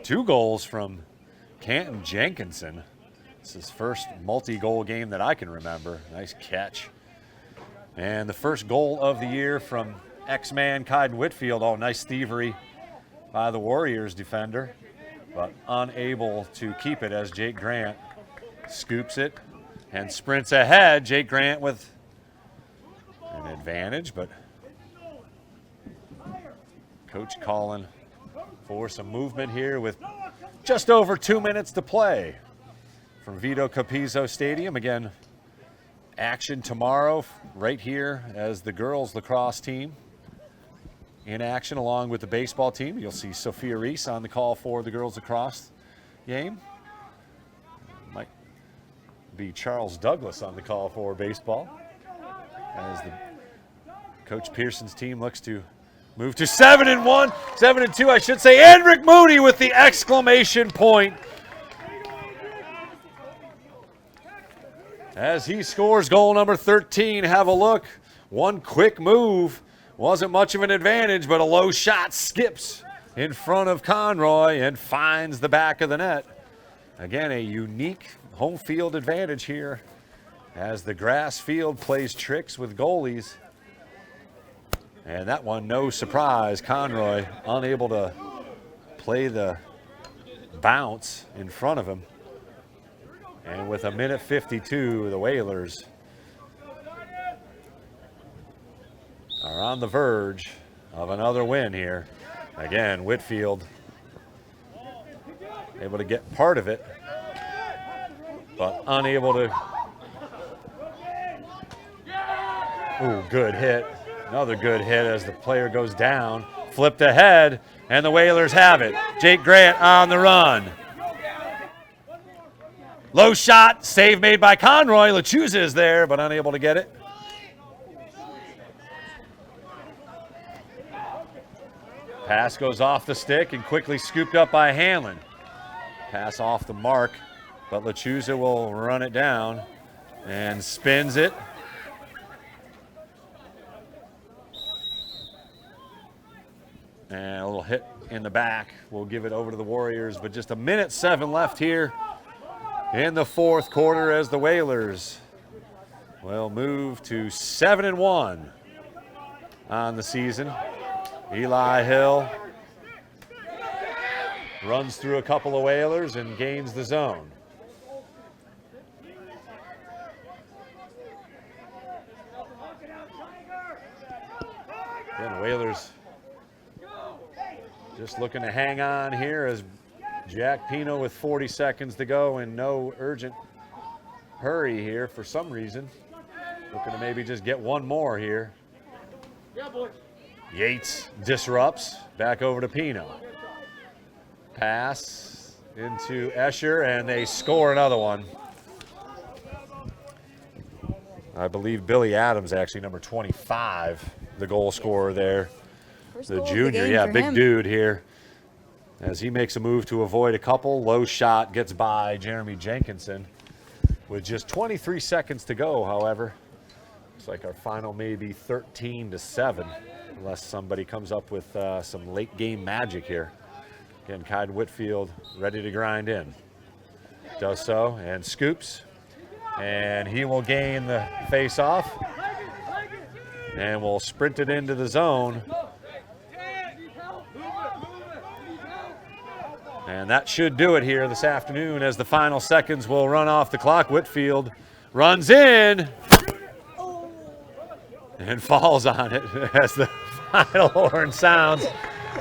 2 goals from Canton Jenkinson. It's his first multi-goal game that I can remember. Nice catch. And the first goal of the year from X-Man Hyden Whitfield. Oh, nice thievery by the Warriors defender, but unable to keep it as Jake Grant scoops it and sprints ahead. Jake Grant with an advantage, but Coach calling for some movement here with just over 2 minutes to play from Vito Capizzo Stadium. Again, action tomorrow right here as the girls lacrosse team in action along with the baseball team. You'll see Sophia Reese on the call for the girls lacrosse game. Might be Charles Douglas on the call for baseball as the Coach Pearson's team looks to move to 7-1, 7-2, I should say. And Rick Mooney with the exclamation point as he scores goal number 13. Have a look. One quick move. Wasn't much of an advantage, but a low shot skips in front of Conroy and finds the back of the net. Again, a unique home field advantage here as the grass field plays tricks with goalies. And that one, no surprise, Conroy unable to play the bounce in front of him. And with 1:52, the Whalers are on the verge of another win here. Again, Whitfield able to get part of it, but unable to. Ooh, good hit. Another good hit as the player goes down. Flipped ahead, and the Whalers have it. Jake Grant on the run. Low shot, save made by Conroy. LaChuse is there, but unable to get it. Pass goes off the stick and quickly scooped up by Hanlon. Pass off the mark, but LaChuse will run it down and spins it. And a little hit in the back. We'll give it over to the Warriors, but just 1:07 left here in the fourth quarter as the Whalers will move to 7-1 on the season. Eli Hill runs through a couple of Whalers and gains the zone. Again, the Whalers just looking to hang on here as Jack Pino with 40 seconds to go and no urgent hurry here for some reason. Looking to maybe just get one more here. Yates disrupts, back over to Pino. Pass into Escher, and they score another one. I believe Billy Adams, actually number 25, the goal scorer there. The junior, yeah, big dude here. As he makes a move to avoid a couple. Low shot gets by Jeremy Jenkinson with just 23 seconds to go, however. Looks like our final may be 13-7, unless somebody comes up with some late game magic here. Again, Kyle Whitfield ready to grind in. Does so and scoops. And he will gain the face-off. And will sprint it into the zone. And that should do it here this afternoon as the final seconds will run off the clock. Whitfield runs in and falls on it as the final horn sounds.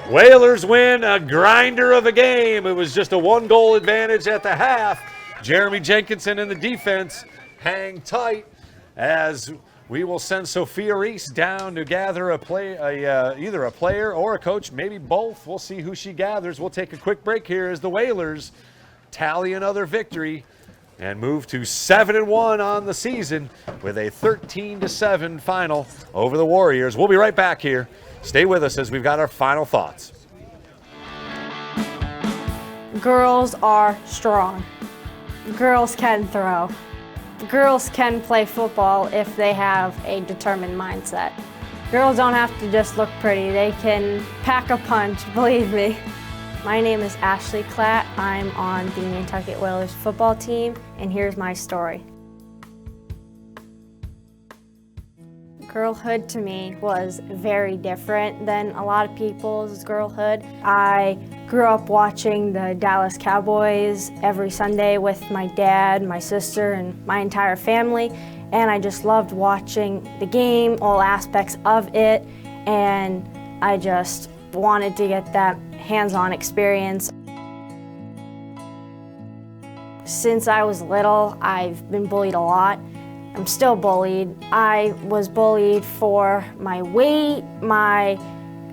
Whalers win a grinder of a game. It was just a one-goal advantage at the half. Jeremy Jenkinson and the defense hang tight as we will send Sophia Reese down to gather either a player or a coach, maybe both. We'll see who she gathers. We'll take a quick break here as the Whalers tally another victory and move to 7-1 on the season with a 13-7 final over the Warriors. We'll be right back here. Stay with us as we've got our final thoughts. Girls are strong. Girls can throw. Girls can play football if they have a determined mindset. Girls don't have to just look pretty, they can pack a punch, believe me. My name is Ashley Klatt. I'm on the Nantucket Whalers football team, and here's my story. Girlhood to me was very different than a lot of people's girlhood. I grew up watching the Dallas Cowboys every Sunday with my dad, my sister, and my entire family, and I just loved watching the game, all aspects of it, and I just wanted to get that hands-on experience. Since I was little, I've been bullied a lot. I'm still bullied. I was bullied for my weight, my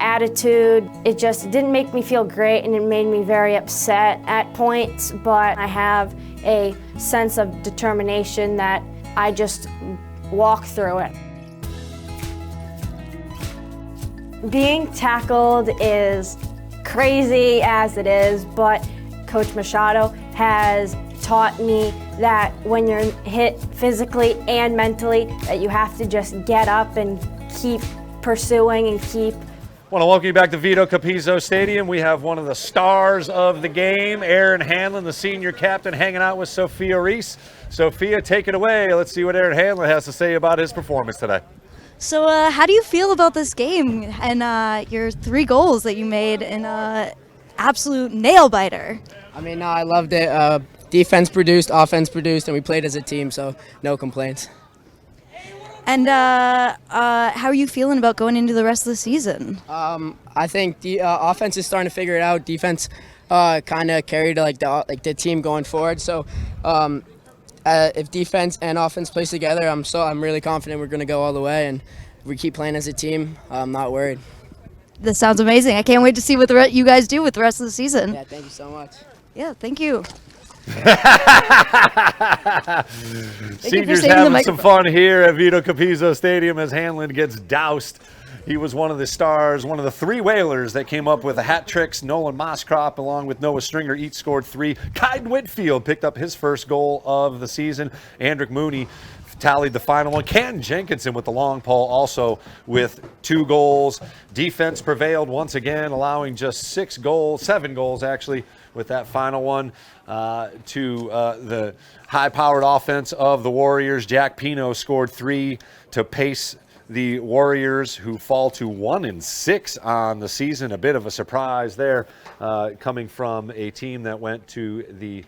attitude. It just didn't make me feel great, and it made me very upset at points, but I have a sense of determination that I just walk through it. Being tackled is crazy as it is, but Coach Machado has taught me that when you're hit physically and mentally, that you have to just get up and keep pursuing and keep. I want to welcome you back to Vito Capizzo Stadium. We have one of the stars of the game, Erin Hanlon, the senior captain, hanging out with Sophia Reese. Sophia, take it away. Let's see what Erin Hanlon has to say about his performance today. So how do you feel about this game and your 3 goals that you made in an absolute nail-biter? I mean, no, I loved it. Defense produced, offense produced, and we played as a team, so no complaints. And how are you feeling about going into the rest of the season? I think the offense is starting to figure it out. Defense kind of carried the team going forward. So if defense and offense plays together, I'm really confident we're going to go all the way. And if we keep playing as a team, I'm not worried. This sounds amazing. I can't wait to see what you guys do with the rest of the season. Yeah, thank you so much. Yeah, thank you. Seniors having some fun here at Vito Capizzo Stadium as Hanlon gets doused. He was one of the stars, one of the 3 Whalers that came up with the hat tricks. Nolan Moscrop, along with Noah Stringer, each scored 3. Kyden Whitfield picked up his first goal of the season. Andrick Mooney tallied the final one. Canton Jenkinson with the long pole, also with 2 goals. Defense prevailed once again, allowing just 7 goals actually, with that final one to the high-powered offense of the Warriors. Jack Pino scored 3 to pace the Warriors, who fall to 1-6 on the season. A bit of a surprise there, coming from a team that went to the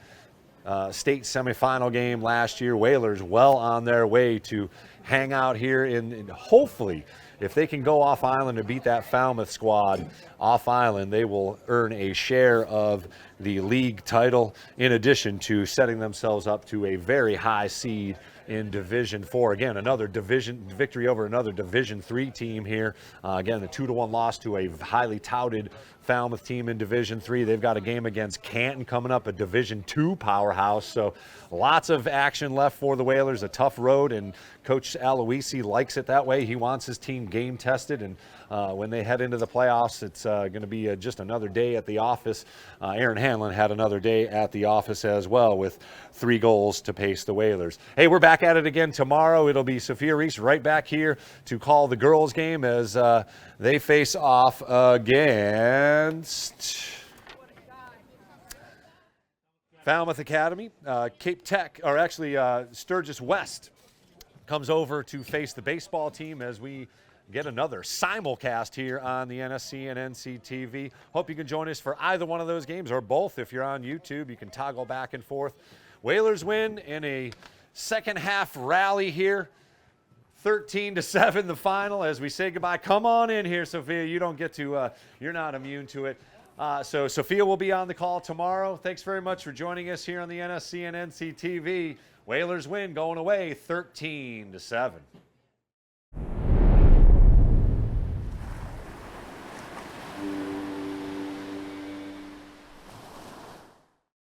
state semifinal game last year. Whalers well on their way to hang out here and hopefully, if they can go off island and beat that Falmouth squad off island, they will earn a share of the league title, in addition to setting themselves up to a very high seed in Division 4. Again, another division victory over another Division 3 team here. Again, a 2-1 loss to a highly touted Falmouth team in Division 3. They've got a game against Canton coming up, a Division 2 powerhouse. So lots of action left for the Whalers. A tough road, and Coach Aloisi likes it that way. He wants his team game tested, and when they head into the playoffs, it's going to be just another day at the office. Erin Hanlon had another day at the office as well, with 3 goals to pace the Whalers. Hey, we're back at it again tomorrow. It'll be Sophia Reese right back here to call the girls' game as they face off against Falmouth Academy. Cape Tech, or actually Sturgis West, comes over to face the baseball team as we get another simulcast here on the NSC and NCTV. Hope you can join us for either one of those games, or both. If you're on YouTube, you can toggle back and forth. Whalers win in a second half rally here. 13-7 the final as we say goodbye. Come on in here, Sophia. You don't get to, you're not immune to it. So Sophia will be on the call tomorrow. Thanks very much for joining us here on the NSC and NCTV. Whalers win, going away 13-7.